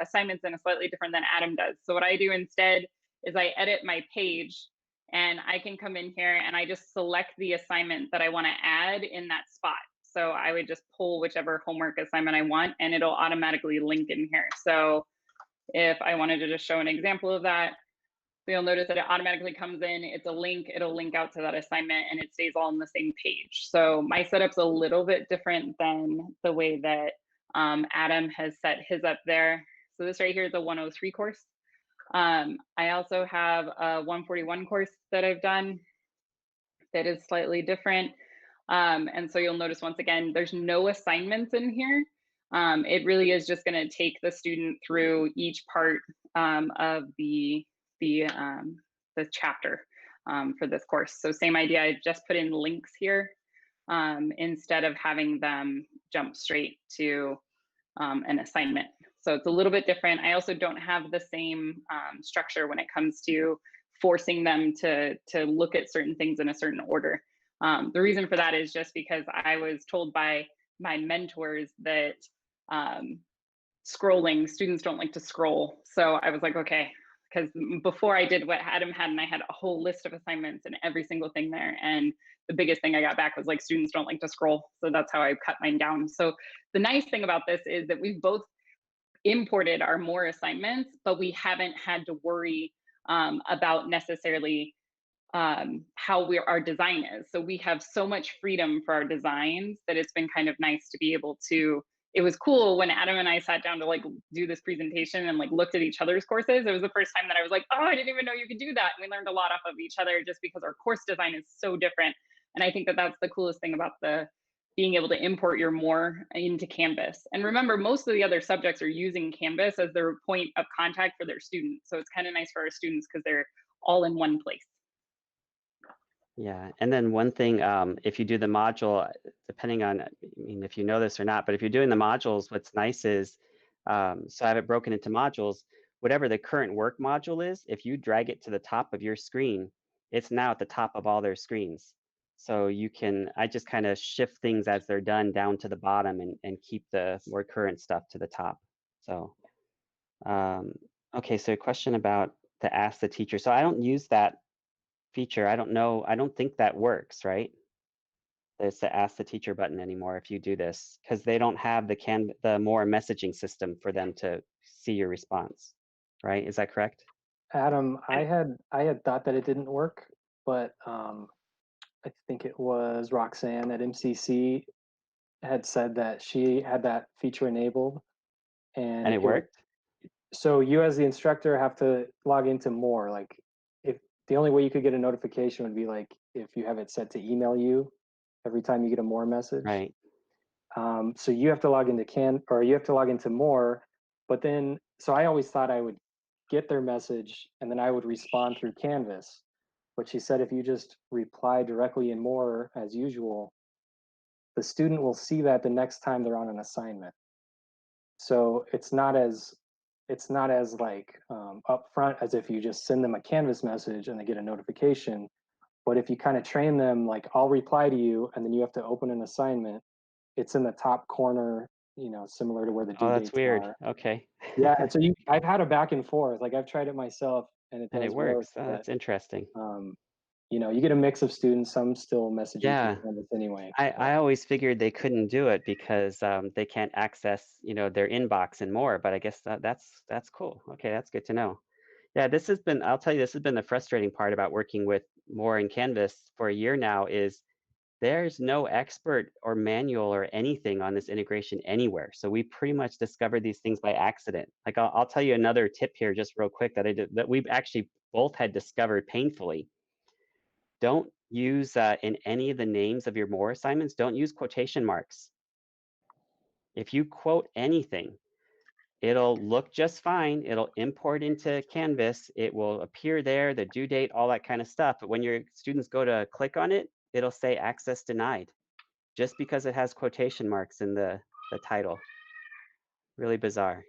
assignments in a slightly different than Adam does. So what I do instead is I edit my page, and I can come in here and I just select the assignment that I want to add in that spot. So I would just pull whichever homework assignment I want, and it'll automatically link in here. So if I wanted to just show an example of that, you'll notice that it automatically comes in, it's a link, it'll link out to that assignment, and it stays all on the same page. So my setup's a little bit different than the way that Adam has set his up there. So this right here is a 103 course. I also have a 141 course that I've done that is slightly different. And so you'll notice once again, there's no assignments in here. It really is just going to take the student through each part of the chapter for this course. So same idea, I just put in links here instead of having them jump straight to an assignment. So it's a little bit different. I also don't have the same structure when it comes to forcing them to look at certain things in a certain order. The reason for that is just because I was told by my mentors that students don't like to scroll. So I was like, okay, because before I did what Adam had, and I had a whole list of assignments and every single thing there. And the biggest thing I got back was like, students don't like to scroll. So that's how I cut mine down. So the nice thing about this is that we've both imported our MOER assignments, but we haven't had to worry about necessarily how our design is. So we have so much freedom for our designs that it's been kind of nice to be able to, it was cool when Adam and I sat down to like do this presentation and like looked at each other's courses. It was the first time that I was like, oh, I didn't even know you could do that. And we learned a lot off of each other just because our course design is so different. And I think that that's the coolest thing about being able to import your MOER into Canvas. And remember, most of the other subjects are using Canvas as their point of contact for their students. So it's kind of nice for our students because they're all in one place.
Yeah, and then one thing, if you do the module, depending on, I mean, if you know this or not, but if you're doing the modules, what's nice is, so I have it broken into modules, whatever the current work module is, if you drag it to the top of your screen, it's now at the top of all their screens. So I just kind of shift things as they're done down to the bottom and keep the more current stuff to the top. So, okay, so a question about the ask the teacher. So I don't use that feature. I don't know. I don't think that works, right? There's the ask the teacher button anymore if you do this, because they don't have the MOER messaging system for them to see your response, right? Is that correct?
Adam, I had thought that it didn't work, but I think it was Roxanne at MCC had said that she had that feature enabled, and
it worked?
So you as the instructor have to log into MOER. Like, if the only way you could get a notification would be like if you have it set to email you, every time you get a MOER message.
Right.
So you have to log into you have to log into MOER, but then, so I always thought I would get their message and then I would respond through Canvas. But she said if you just reply directly in MOER as usual, the student will see that the next time they're on an assignment. So it's not as like upfront as if you just send them a Canvas message and they get a notification. But if you kind of train them, like I'll reply to you and then you have to open an assignment, it's in the top corner, you know, similar to where the due
Oh, that's
dates
weird.
are.
Okay.
Yeah, and so I've had a back and forth. Like I've tried it myself, and it
And
does
it
work.
works. Oh,
But
that's interesting.
you know, you get a mix of students. Some still message you through
Yeah.
Canvas anyway.
I always figured they couldn't do it because they can't access, their inbox and more. But I guess that's cool. Okay, that's good to know. Yeah, I'll tell you, this has been the frustrating part about working with more in Canvas for a year now is there's no expert or manual or anything on this integration anywhere. So we pretty much discovered these things by accident. Like I'll tell you another tip here just real quick that I did that we've actually both had discovered painfully. Don't use in any of the names of your MOER assignments, don't use quotation marks. If you quote anything, it'll look just fine. It'll import into Canvas. It will appear there, the due date, all that kind of stuff. But when your students go to click on it, it'll say access denied just because it has quotation marks in the title. Really bizarre.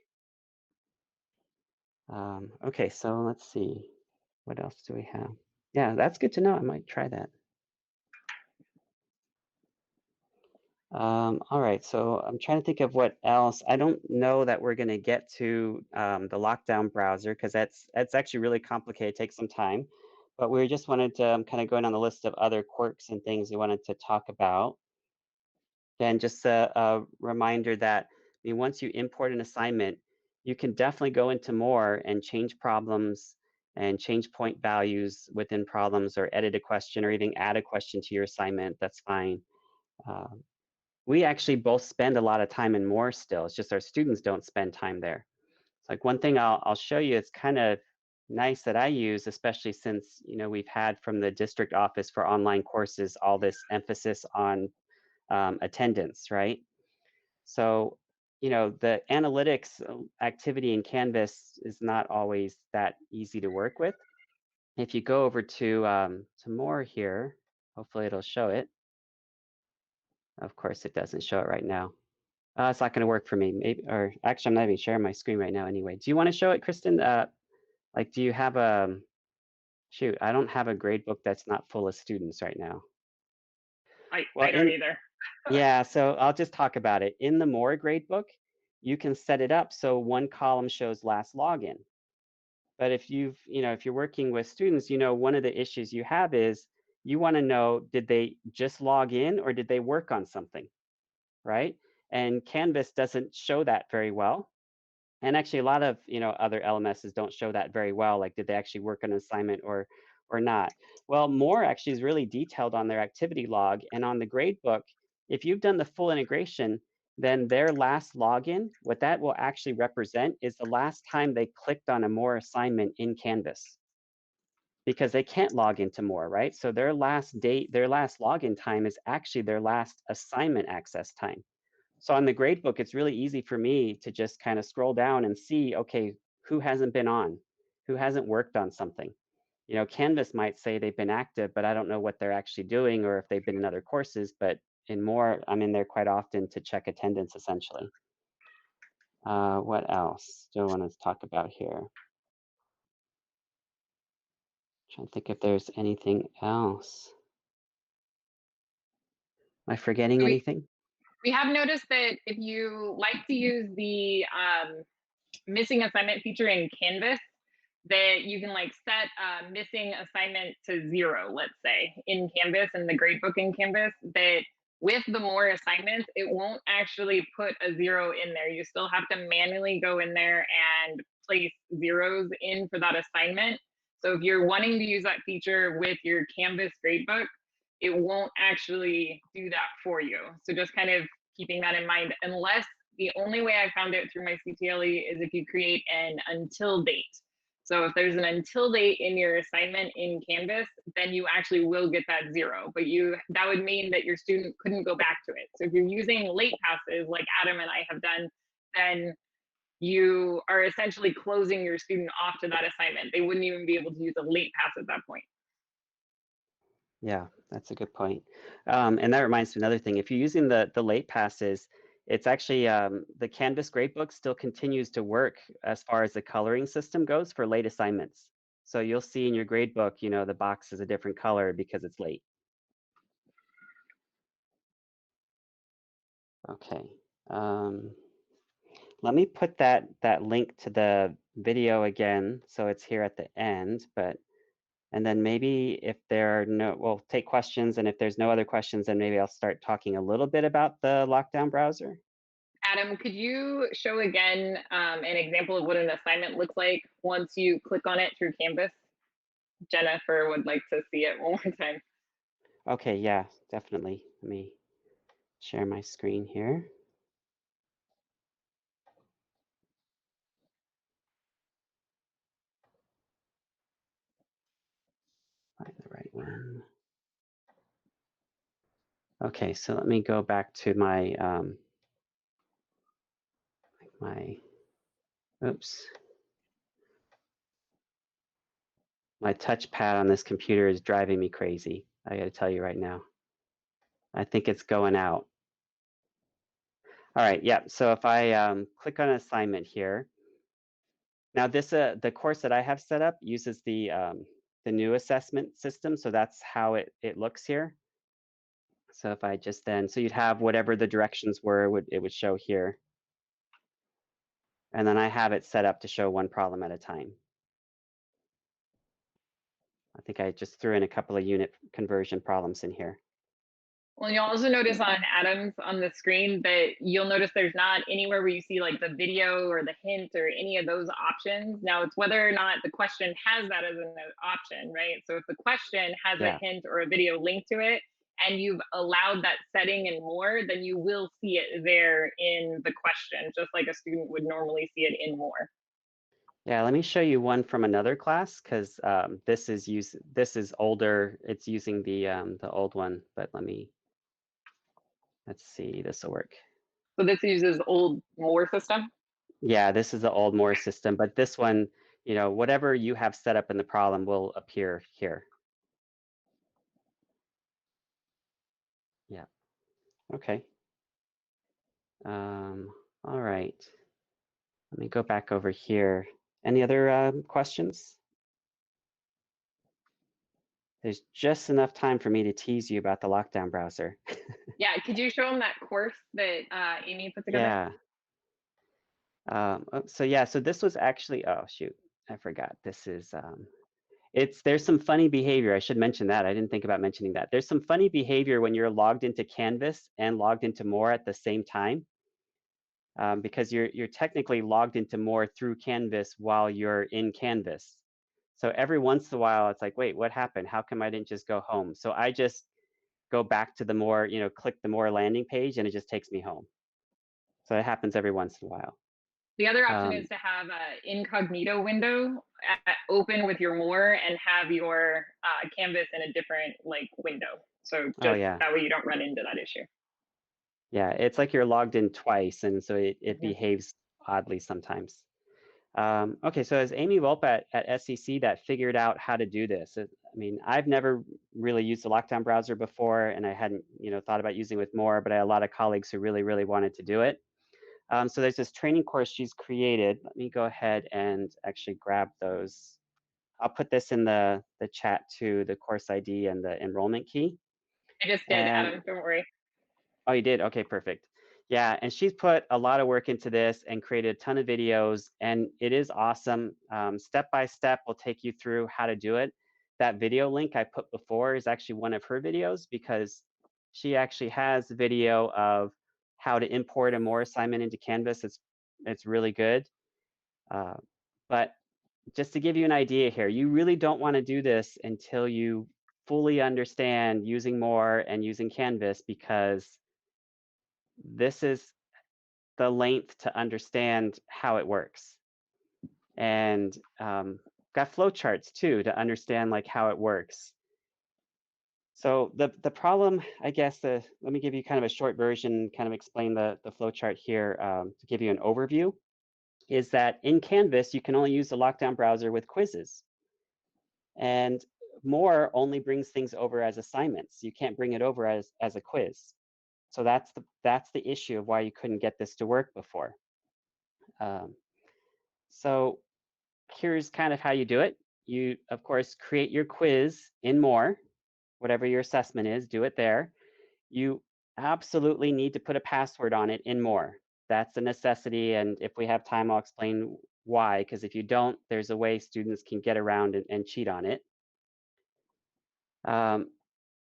Okay, so let's see. What else do we have? Yeah, that's good to know. I might try that. All right, so I'm trying to think of what else. I don't know that we're going to get to the lockdown browser because that's actually really complicated. It takes some time, but we just wanted to kind of going on the list of other quirks and things we wanted to talk about. And just a reminder that once you import an assignment, you can definitely go into MOER and change problems and change point values within problems or edit a question or even add a question to your assignment. That's fine. We actually both spend a lot of time in MOER still. It's just our students don't spend time there. It's like one thing I'll show you, it's kind of nice that I use, especially since we've had from the district office for online courses all this emphasis on attendance, right? So, the analytics activity in Canvas is not always that easy to work with. If you go over to MOER here, hopefully it'll show it. Of course, it doesn't show it right now. It's not going to work for me. Maybe, or actually, I'm not even sharing my screen right now anyway. Do you want to show it, Kristen? Do you have a, shoot, I don't have a grade book that's not full of students right now.
I don't either.
Yeah, so I'll just talk about it. In the MOER gradebook, you can set it up so one column shows last login. But if if you're working with students, one of the issues you have is you want to know, did they just log in or did they work on something, right? And Canvas doesn't show that very well. And actually a lot of, other LMSs don't show that very well, like did they actually work on an assignment or not. Well, MOER actually is really detailed on their activity log and on the gradebook. If you've done the full integration, then their last login, what that will actually represent is the last time they clicked on a MOER assignment in Canvas. Because they can't log into MOER, right? So their last login time is actually their last assignment access time. So on the gradebook, it's really easy for me to just kind of scroll down and see, okay, who hasn't been on, who hasn't worked on something. Canvas might say they've been active, but I don't know what they're actually doing or if they've been in other courses, but in MOER, I'm in there quite often to check attendance essentially. What else do I want to talk about here? Trying to think if there's anything else. Am I forgetting anything?
We have noticed that if you like to use the missing assignment feature in Canvas, that you can set missing assignment to 0, let's say, in Canvas, and the gradebook in Canvas, that with the MOER assignments, it won't actually put a 0 in there. You still have to manually go in there and place zeros in for that assignment. So if you're wanting to use that feature with your Canvas gradebook, it won't actually do that for you. So just kind of keeping that in mind, unless the only way I found it through my CTLE is if you create an until date. So if there's an until date in your assignment in Canvas, then you actually will get that 0, but that would mean that your student couldn't go back to it. So if you're using late passes like Adam and I have done, then you are essentially closing your student off to that assignment. They wouldn't even be able to use a late pass at that point.
Yeah, that's a good point. And that reminds me of another thing. If you're using the late passes, it's actually the Canvas gradebook still continues to work as far as the coloring system goes for late assignments. So you'll see in your gradebook, you know, the box is a different color because it's late. Okay. Let me put that link to the video again, so it's here at the end, and then maybe if there are we'll take questions, and if there's no other questions, then maybe I'll start talking a little bit about the lockdown browser.
Adam, could you show again an example of what an assignment looks like once you click on it through Canvas? Jennifer would like to see it one more time.
Okay, yeah, definitely. Let me share my screen here. Find the right one. Okay, so let me go back to my oops. My touchpad on this computer is driving me crazy. I got to tell you right now. I think it's going out. All right, yeah, so if I click on assignment here, now this the course that I have set up uses the new assessment system, so that's how it looks here. So if I just so you'd have whatever the directions were, it would show here. And then I have it set up to show one problem at a time. I think I just threw in a couple of unit conversion problems in here.
Well, you'll also notice on Adam's on the screen that you'll notice there's not anywhere where you see like the video or the hint or any of those options. Now it's whether or not the question has that as an option, right? So if the question has a hint or a video linked to it, and you've allowed that setting and more, then you will see it there in the question, just like a student would normally see it in more.
Yeah, let me show you one from another class, because this is older. It's using the old one, but let's see, this will work.
So this uses old MOER system?
Yeah, this is the old MOER system, but this one, you know, whatever you have set up in the problem will appear here. Yeah, okay. All right, let me go back over here. Any other questions? There's just enough time for me to tease you about the lockdown browser.
Yeah, could you show them that course that Amy put together?
Yeah. So this was actually, oh shoot, I forgot. This is, there's some funny behavior. I should mention that. I didn't think about mentioning that. There's some funny behavior when you're logged into Canvas and logged into MOER at the same time, because you're technically logged into MOER through Canvas while you're in Canvas. So every once in a while, it's like, wait, what happened? How come I didn't just go home? So I just go back to the MOER, you know, click the MOER landing page, and it just takes me home. So it happens every once in a while.
The other option is to have an incognito window open with your MOER and have your Canvas in a different window. So just that way you don't run into that issue.
Yeah, it's like you're logged in twice, and so it behaves oddly sometimes. Okay, so as Amy Wolpe at SEC that figured out how to do this. I mean, I've never really used the lockdown browser before, and I hadn't, you know, thought about using it with MOER, but I had a lot of colleagues who really, really wanted to do it. So there's this training course she's created. Let me go ahead and actually grab those. I'll put this in the chat too, the course ID and the enrollment key.
I just did, Adam, don't worry.
Oh, you did? Okay, perfect. Yeah, and she's put a lot of work into this and created a ton of videos, and it is awesome. Step by step, we'll take you through how to do it. That video link I put before is actually one of her videos, because she actually has a video of how to import a MOER assignment into Canvas. It's really good. But just to give you an idea here, you really don't want to do this until you fully understand using MOER and using Canvas, because this is the length to understand how it works. And got flowcharts too to understand like how it works. So the problem, I guess, let me give you kind of a short version, kind of explain the flowchart here to give you an overview, is that in Canvas, you can only use the lockdown browser with quizzes. And MOER only brings things over as assignments. You can't bring it over as a quiz. So that's the issue of why you couldn't get this to work before. So here's kind of how you do it. You, of course, create your quiz in MOER, whatever your assessment is, do it there. You absolutely need to put a password on it in MOER. That's a necessity, and if we have time, I'll explain why, because if you don't, there's a way students can get around and cheat on it.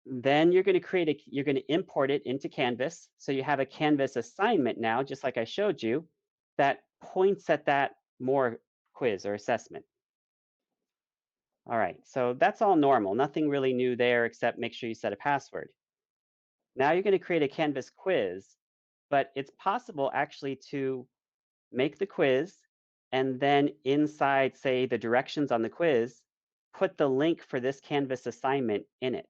Then you're going to import it into Canvas. So you have a Canvas assignment now, just like I showed you, that points at that MOER quiz or assessment. All right, so that's all normal. Nothing really new there except make sure you set a password. Now you're going to create a Canvas quiz, but it's possible actually to make the quiz and then inside, say, the directions on the quiz, put the link for this Canvas assignment in it.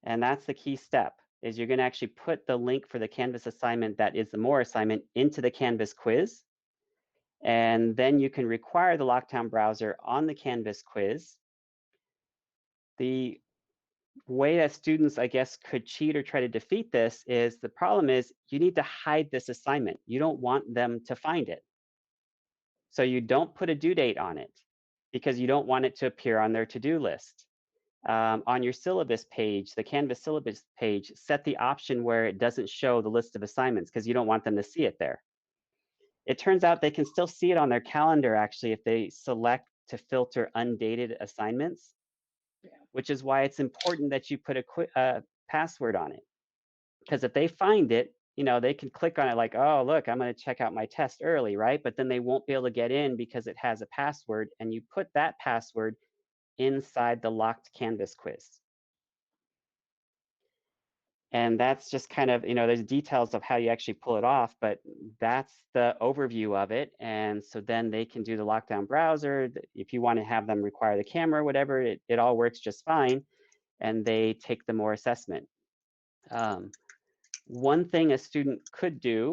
And that's the key step, is you're going to actually put the link for the Canvas assignment that is the MOER assignment into the Canvas quiz. And then you can require the lockdown browser on the Canvas quiz. The way that students, I guess, could cheat or try to defeat this is the problem is you need to hide this assignment. You don't want them to find it. So you don't put a due date on it because you don't want it to appear on their to-do list. On your syllabus page, the Canvas syllabus page, set the option where it doesn't show the list of assignments because you don't want them to see it there. It turns out they can still see it on their calendar, actually, if they select to filter undated assignments, which is why it's important that you put a password on it. Because if they find it, you know, they can click on it like, oh, look, I'm going to check out my test early, right? But then they won't be able to get in because it has a password, and you put that password inside the locked Canvas quiz. And that's just kind of, you know, there's details of how you actually pull it off, but that's the overview of it. And so then they can do the lockdown browser. If you want to have them require the camera, whatever, it all works just fine. And they take the MOER assessment. One thing a student could do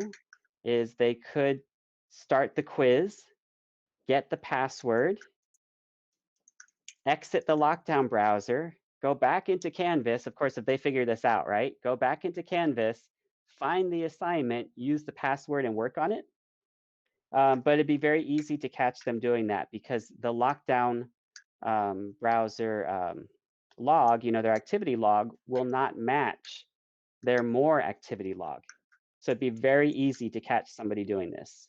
is they could start the quiz, get the password, exit the lockdown browser, go back into Canvas. Of course, if they figure this out, right? Go back into Canvas, find the assignment, use the password, and work on it. But it'd be very easy to catch them doing that because the lockdown browser log, you know, their activity log will not match their MOER activity log. So it'd be very easy to catch somebody doing this.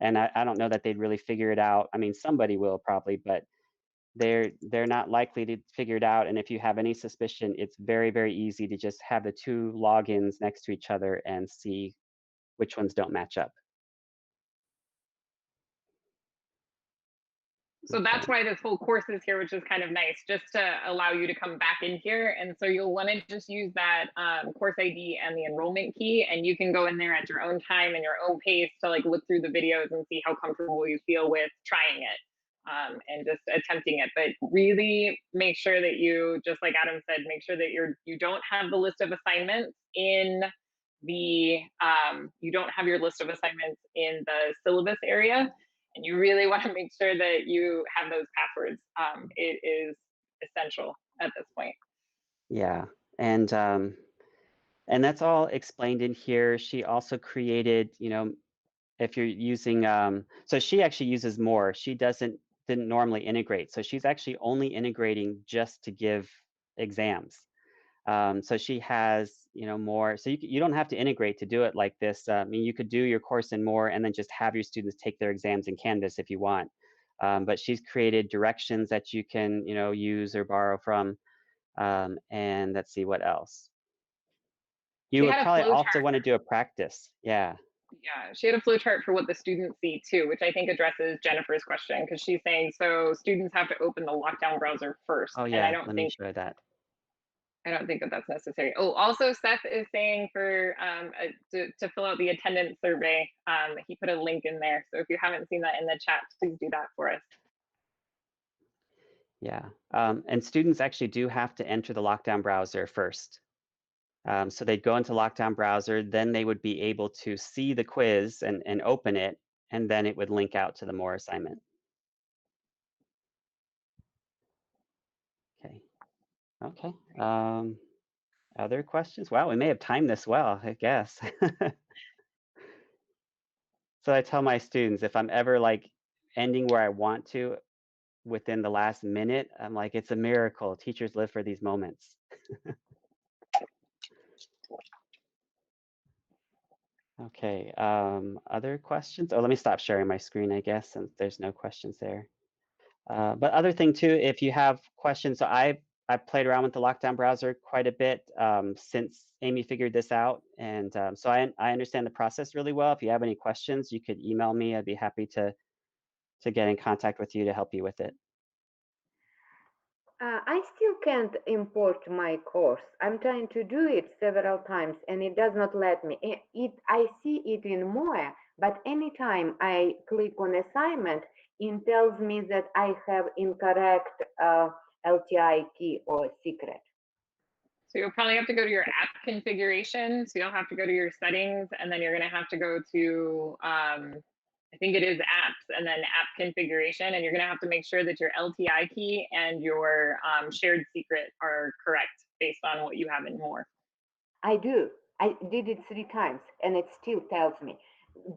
And I don't know that they'd really figure it out. I mean, somebody will probably, but they're not likely to figure it out. And if you have any suspicion, it's very, very easy to just have the two logins next to each other and see which ones don't match up.
So that's why this whole course is here, which is kind of nice, just to allow you to come back in here. And so you'll want to just use that course ID and the enrollment key, and you can go in there at your own time and your own pace to like look through the videos and see how comfortable you feel with trying it and just attempting it. But really make sure that you, just like Adam said, make sure that you don't have the list of assignments in the you don't have your list of assignments in the syllabus area. And you really want to make sure that you have those passwords. It is essential at this point.
Yeah, and that's all explained in here. She also created, you know, if you're using, so she actually uses MOER. She didn't normally integrate. So she's actually only integrating just to give exams. So she has, you know, MOER. So you don't have to integrate to do it like this. I mean, you could do your course in MOER and then just have your students take their exams in Canvas if you want. But she's created directions that you can, you know, use or borrow from. And let's see what else. You would probably also want to do a practice. Yeah.
Yeah, she had a flow chart for what the students see too, which I think addresses Jennifer's question, because she's saying, so students have to open the lockdown browser first.
Oh yeah,
and I
let me show that.
I don't think that that's necessary. Oh, also Seth is saying for to fill out the attendance survey. He put a link in there. So if you haven't seen that in the chat, please do that for us.
Yeah, and students actually do have to enter the lockdown browser first. So they'd go into lockdown browser, then they would be able to see the quiz and open it, and then it would link out to the MOER assignment. Okay. Okay. Other questions? Wow, we may have timed this well, I guess. So I tell my students, if I'm ever like ending where I want to within the last minute, I'm like, it's a miracle. Teachers live for these moments. Okay, other questions? Oh, let me stop sharing my screen, I guess, since there's no questions there. But other thing too, if you have questions, so I've played around with the lockdown browser quite a bit since Amy figured this out, and so I understand the process really well. If you have any questions, you could email me. I'd be happy to get in contact with you to help you with it.
I still can't import my course. I'm trying to do it several times and it does not let me. I see it in MOER, but anytime I click on assignment, it tells me that I have incorrect LTI key or secret.
So you'll probably have to go to your app configuration. So you'll have to go to your settings, and then you're going to have to go to, I think it is apps, and then app configuration. And you're going to have to make sure that your LTI key and your shared secret are correct based on what you have in MOER.
I do. I did it 3 times and it still tells me.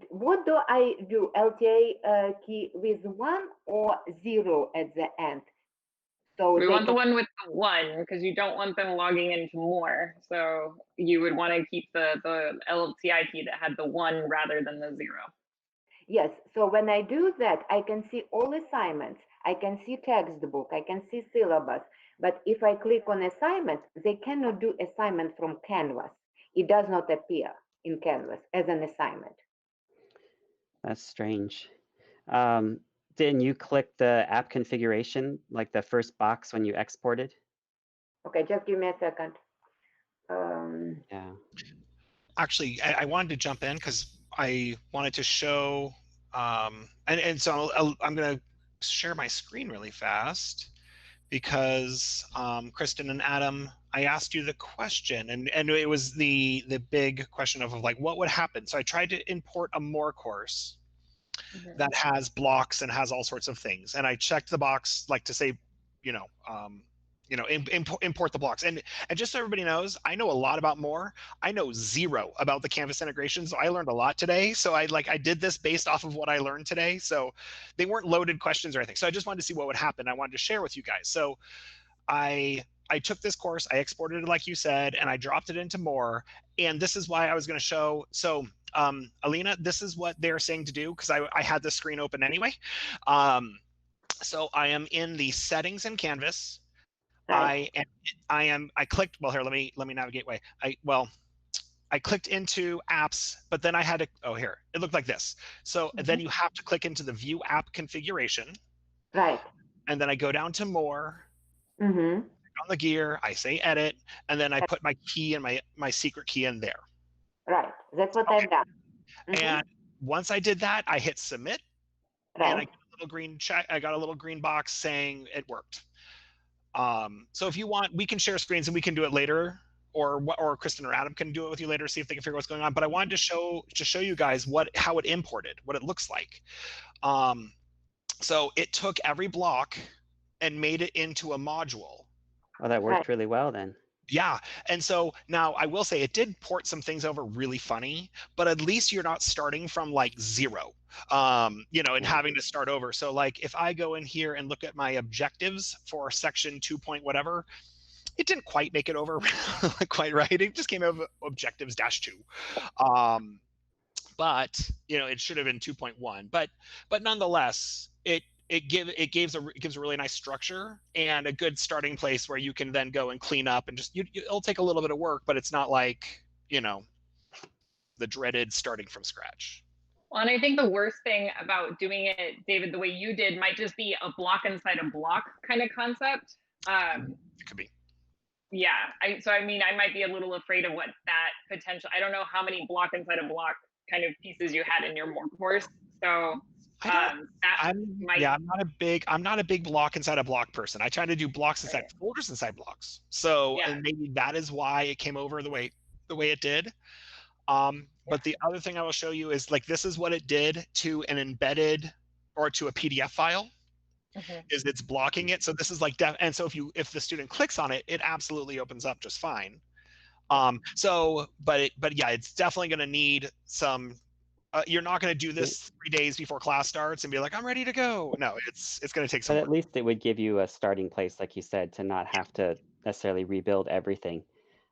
What do I do? LTA key with 1 or 0 at the end? So
we want the one with the 1 because you don't want them logging into MOER. So you would want to keep the LTI key that had the 1 rather than the 0.
Yes, so when I do that, I can see all assignments. I can see textbook, I can see syllabus. But if I click on assignment, they cannot do assignment from Canvas. It does not appear in Canvas as an assignment.
That's strange. Didn't you click the app configuration, like the first box when you exported?
Okay, just give me a second.
Yeah.
Actually, I wanted to jump in because I wanted to show, and so I'm going to share my screen really fast because Kristen and Adam, I asked you the question, and it was the big question of like what would happen. So I tried to import a MOER course that has blocks and has all sorts of things, and I checked the box like to say, import the blocks. And just so everybody knows, I know a lot about MOER. I know 0 about the Canvas integration, so I learned a lot today. So I did this based off of what I learned today. So they weren't loaded questions or anything. So I just wanted to see what would happen. I wanted to share with you guys. So I took this course, I exported it like you said, and I dropped it into MOER. And this is why I was going to show. So Alina, this is what they're saying to do because I had the screen open anyway. So I am in the settings in Canvas.
Right.
I clicked, well, here, let me navigate way. I clicked into apps, but then I had to, oh, here, it looked like this. So then you have to click into the view app configuration.
Right.
And then I go down to MOER,
Mm-hmm.
on the gear, I say edit, and then I put my key and my secret key in there.
Right, that's what I've done.
And once I did that, I hit submit, and I
Right.
got a little green check. I got a little green box saying it worked. So if you want, we can share screens and we can do it later, or Kristen or Adam can do it with you later, see if they can figure what's going on. But I wanted to show you guys how it imported, what it looks like. So it took every block and made it into a module.
Oh, that worked really well then.
Yeah. And so now I will say it did port some things over really funny, but at least you're not starting from like 0, and having to start over. So like if I go in here and look at my objectives for section 2 point whatever, it didn't quite make it over quite right. It just came over objectives -2. But it should have been 2.1, but nonetheless, it gives a really nice structure and a good starting place where you can then go and clean up and just it'll take a little bit of work, but it's not like the dreaded starting from scratch.
Well, and I think the worst thing about doing it, David, the way you did might just be a block inside a block kind of concept.
It could be.
Yeah, I mean, I might be a little afraid of what that potential, I don't know how many block inside a block kind of pieces you had in your MOER course. So
I'm not a big block inside a block person. I try to do blocks inside folders inside blocks. So, and maybe that is why it came over the way it did. But the other thing I will show you is like, this is what it did to an embedded or to a PDF file. Is it's blocking it. So this is like, and so if the student clicks on it, it absolutely opens up just fine. But yeah, it's definitely going to need some. You're not going to do this 3 days before class starts and be like, I'm ready to go. No, it's going to take some.
But at least it would give you a starting place, like you said, to not have to necessarily rebuild everything.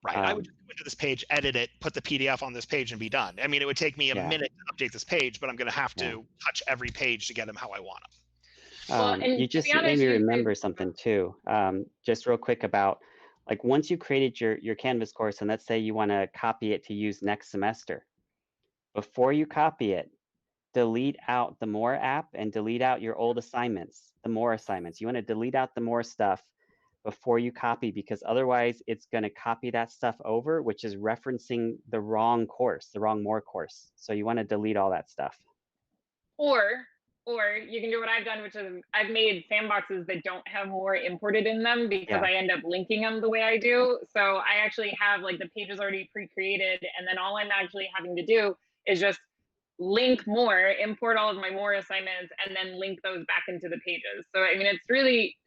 Right. I would just go into this page, edit it, put the PDF on this page, and be done. I mean, it would take me a minute to update this page, but I'm going to have to touch every page to get them how I want them.
You just made me remember something too. Just real quick about, like, once you created your Canvas course, and let's say you want to copy it to use next semester, before you copy it, delete out the MOER app and delete out your old assignments, the MOER assignments. You want to delete out the MOER stuff before you copy, because otherwise it's going to copy that stuff over, which is referencing the wrong course, the wrong MOER course. So you want to delete all that stuff.
Or you can do what I've done, which is I've made sandboxes that don't have MOER imported in them, because I end up linking them the way I do. So I actually have like the pages already pre-created, and then all I'm actually having to do is just link MOER, import all of my MOER assignments, and then link those back into the pages. So I mean, it's really,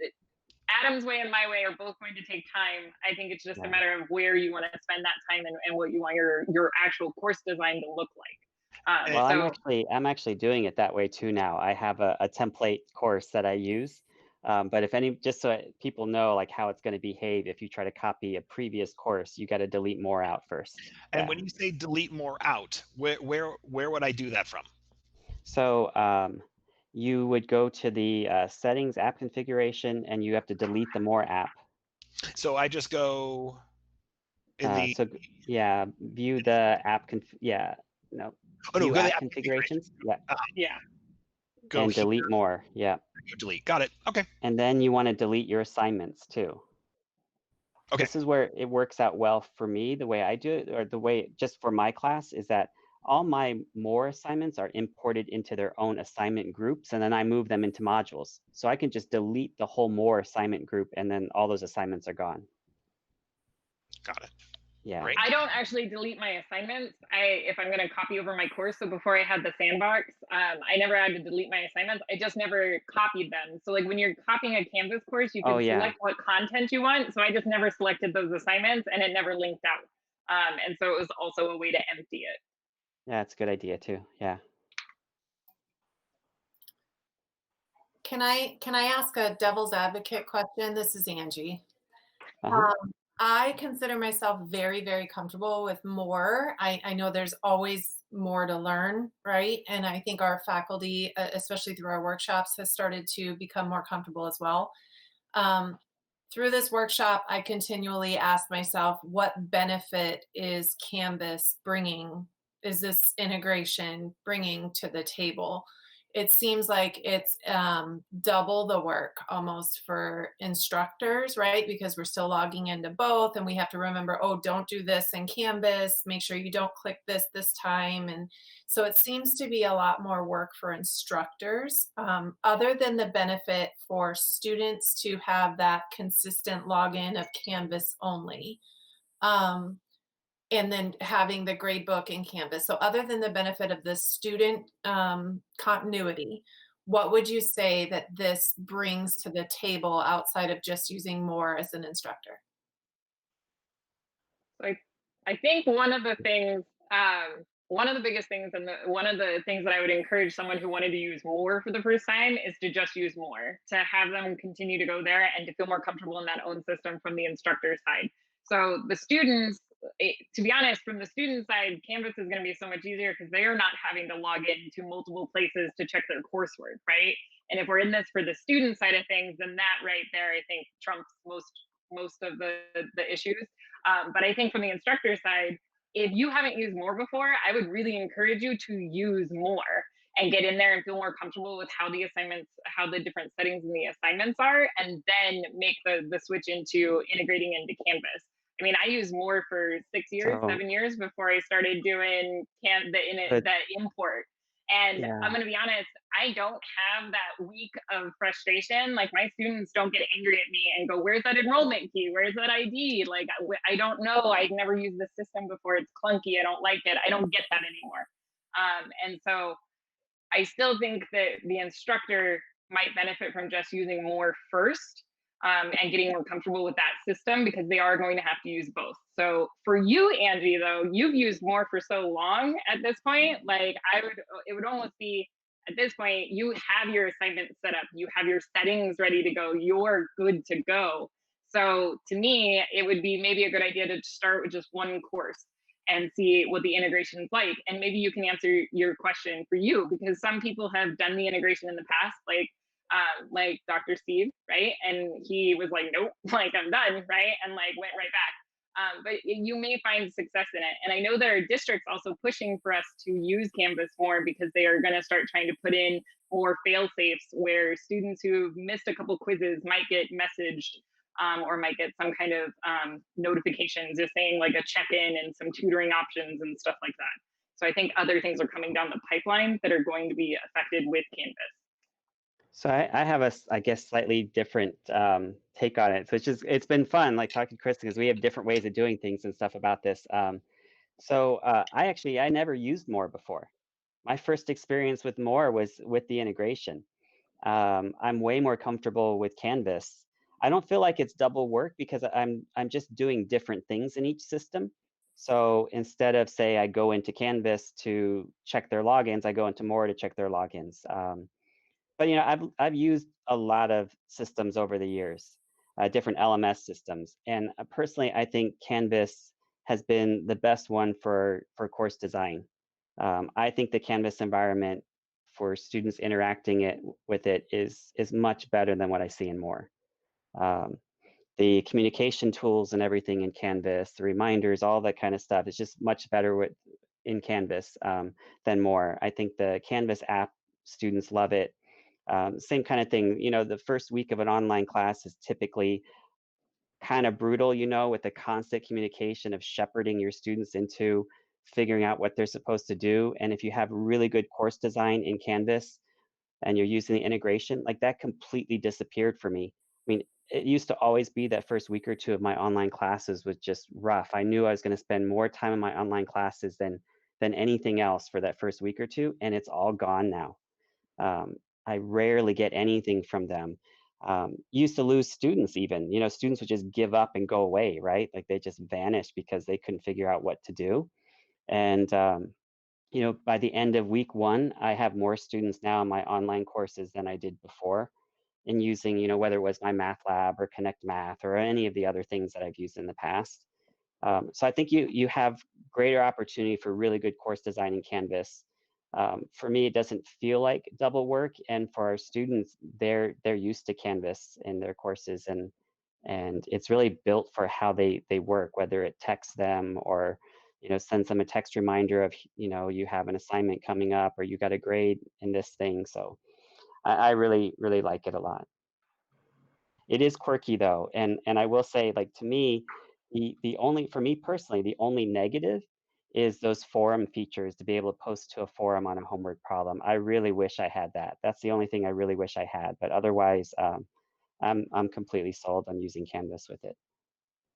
Adam's way and my way are both going to take time. I think it's just a matter of where you want to spend that time and what you want your actual course design to look like.
Well, I'm actually doing it that way too now. I have a template course that I use, but just so people know like how it's going to behave if you try to copy a previous course, you got to delete MOER out first.
And when you say delete MOER out, where would I do that from?
So you would go to the settings, app configuration, and you have to delete the MOER app.
So I just go in the
view the app view app configurations. Go and delete MOER.
Delete. Got it. Okay.
And then you want to delete your assignments too. Okay. This is where it works out well for me. The way I do it, or the way just for my class, is that all my MOER assignments are imported into their own assignment groups, and then I move them into modules. So I can just delete the whole MOER assignment group, and then all those assignments are gone.
Got it.
Yeah.
Great. I don't actually delete my assignments. If I'm going to copy over my course, so before I had the sandbox, I never had to delete my assignments. I just never copied them. So like when you're copying a Canvas course, you can select what content you want. So I just never selected those assignments, and it never linked out. And so it was also a way to empty it.
Yeah, it's a good idea too. Yeah.
Can I ask a devil's advocate question? This is Angie. I consider myself very, very comfortable with MOER. I know there's always more to learn, right? And I think our faculty, especially through our workshops, has started to become more comfortable as well. Through this workshop, I continually ask myself, what benefit is Canvas bringing? Is this integration bringing to the table? It seems like it's double the work almost for instructors, right? Because we're still logging into both, and we have to remember, oh, don't do this in Canvas. Make sure you don't click this time. And so it seems to be a lot more work for instructors, other than the benefit for students to have that consistent login of Canvas only. And then having the gradebook in Canvas. So other than the benefit of the student continuity, what would you say that this brings to the table outside of just using MOER as an instructor?
I think one of the biggest things, and one of the things that I would encourage someone who wanted to use MOER for the first time is to just use MOER, to have them continue to go there and to feel more comfortable in that own system from the instructor side. So the students, to be honest, from the student side, Canvas is going to be so much easier because they are not having to log into multiple places to check their coursework, right? And if we're in this for the student side of things, then that right there, I think, trumps most of the issues. But I think from the instructor side, if you haven't used MOER before, I would really encourage you to use MOER and get in there and feel more comfortable with how the different settings in the assignments are, and then make the switch into integrating into Canvas. I mean, I used MOER for 7 years before I started doing the import. And
Yeah.
I'm going to be honest, I don't have that week of frustration. Like my students don't get angry at me and go, where's that enrollment key? Where's that ID? Like, I don't know. I've never used the system before. It's clunky. I don't like it. I don't get that anymore. And so I still think that the instructor might benefit from just using MOER first, and getting more comfortable with that system, because they are going to have to use both. So for you, Angie, though, you've used MOER for so long at this point, like it would almost be, at this point, you have your assignment set up, you have your settings ready to go, you're good to go. So to me, it would be maybe a good idea to start with just one course and see what the integration is like. And maybe you can answer your question for you, because some people have done the integration in the past, like Dr. Steve, right? And he was like, nope, like I'm done, right? And like went right back. But you may find success in it. And I know there are districts also pushing for us to use Canvas more, because they are going to start trying to put in more fail safes where students who've missed a couple quizzes might get messaged, or might get some kind of notifications just saying like a check-in and some tutoring options and stuff like that. So I think other things are coming down the pipeline that are going to be affected with Canvas.
So I have a, I guess, slightly different take on it. So it's been fun, like talking to Kristen, because we have different ways of doing things and stuff about this. I never used MOER before. My first experience with MOER was with the integration. I'm way more comfortable with Canvas. I don't feel like it's double work because I'm just doing different things in each system. So instead of, say, I go into Canvas to check their logins, I go into MOER to check their logins. But I've used a lot of systems over the years, different LMS systems, and personally, I think Canvas has been the best one for course design. I think the Canvas environment for students interacting with it is much better than what I see in MOER. The communication tools and everything in Canvas, the reminders, all that kind of stuff is just much better in Canvas than MOER. I think the Canvas app, students love it. Same kind of thing, the first week of an online class is typically kind of brutal, with the constant communication of shepherding your students into figuring out what they're supposed to do. And if you have really good course design in Canvas and you're using the integration, like that completely disappeared for me. I mean, it used to always be that first week or two of my online classes was just rough. I knew I was going to spend more time in my online classes than anything else for that first week or two, and it's all gone now. I rarely get anything from them. Used to lose students even, students would just give up and go away, right? Like they just vanished because they couldn't figure out what to do. And, by the end of week 1, I have more students now in my online courses than I did before, in using, whether it was my math lab or Connect Math or any of the other things that I've used in the past. So I think you have greater opportunity for really good course design in Canvas. For me, it doesn't feel like double work, and for our students, they're used to Canvas in their courses, and it's really built for how they work, whether it texts them or sends them a text reminder of you have an assignment coming up or you got a grade in this thing. So I really like it a lot. It is quirky though, and I will say, like, to me, the only, for me personally, the only negative is those forum features, to be able to post to a forum on a homework problem. I really wish I had that. That's the only thing I really wish I had. But otherwise, I'm completely sold on using Canvas with it.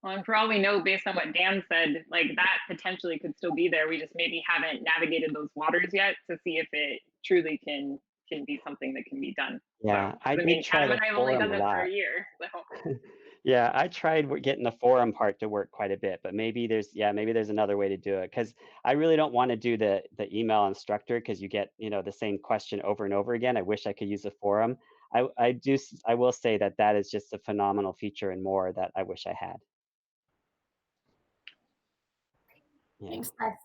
Well, and for all we know, based on what Dan said, like that potentially could still be there. We just maybe haven't navigated those waters yet to see if it truly can be something that can be done.
Yeah,
So,
I
I
did
mean,
try
Adam
the
and I have only
forum
done
a
this for
lot.
a year, so.
Yeah, I tried getting the forum part to work quite a bit, but maybe there's another way to do it, because I really don't want to do the email instructor, because you get the same question over and over again. I wish I could use a forum. I will say that is just a phenomenal feature and more that I wish I had. Yeah.
Thanks, Beth.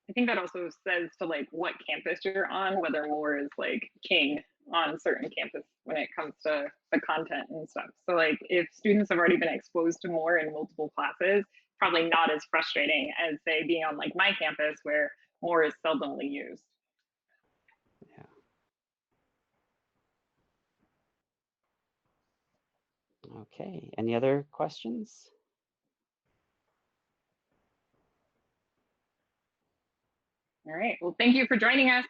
I think that also says to like what campus you're on, whether MOER is like king on certain campus when it comes to the content and stuff. So like if students have already been exposed to MOER in multiple classes, probably not as frustrating as say being on like my campus where MOER is seldomly used.
Yeah. Okay, any other questions?
All right. Well, thank you for joining us.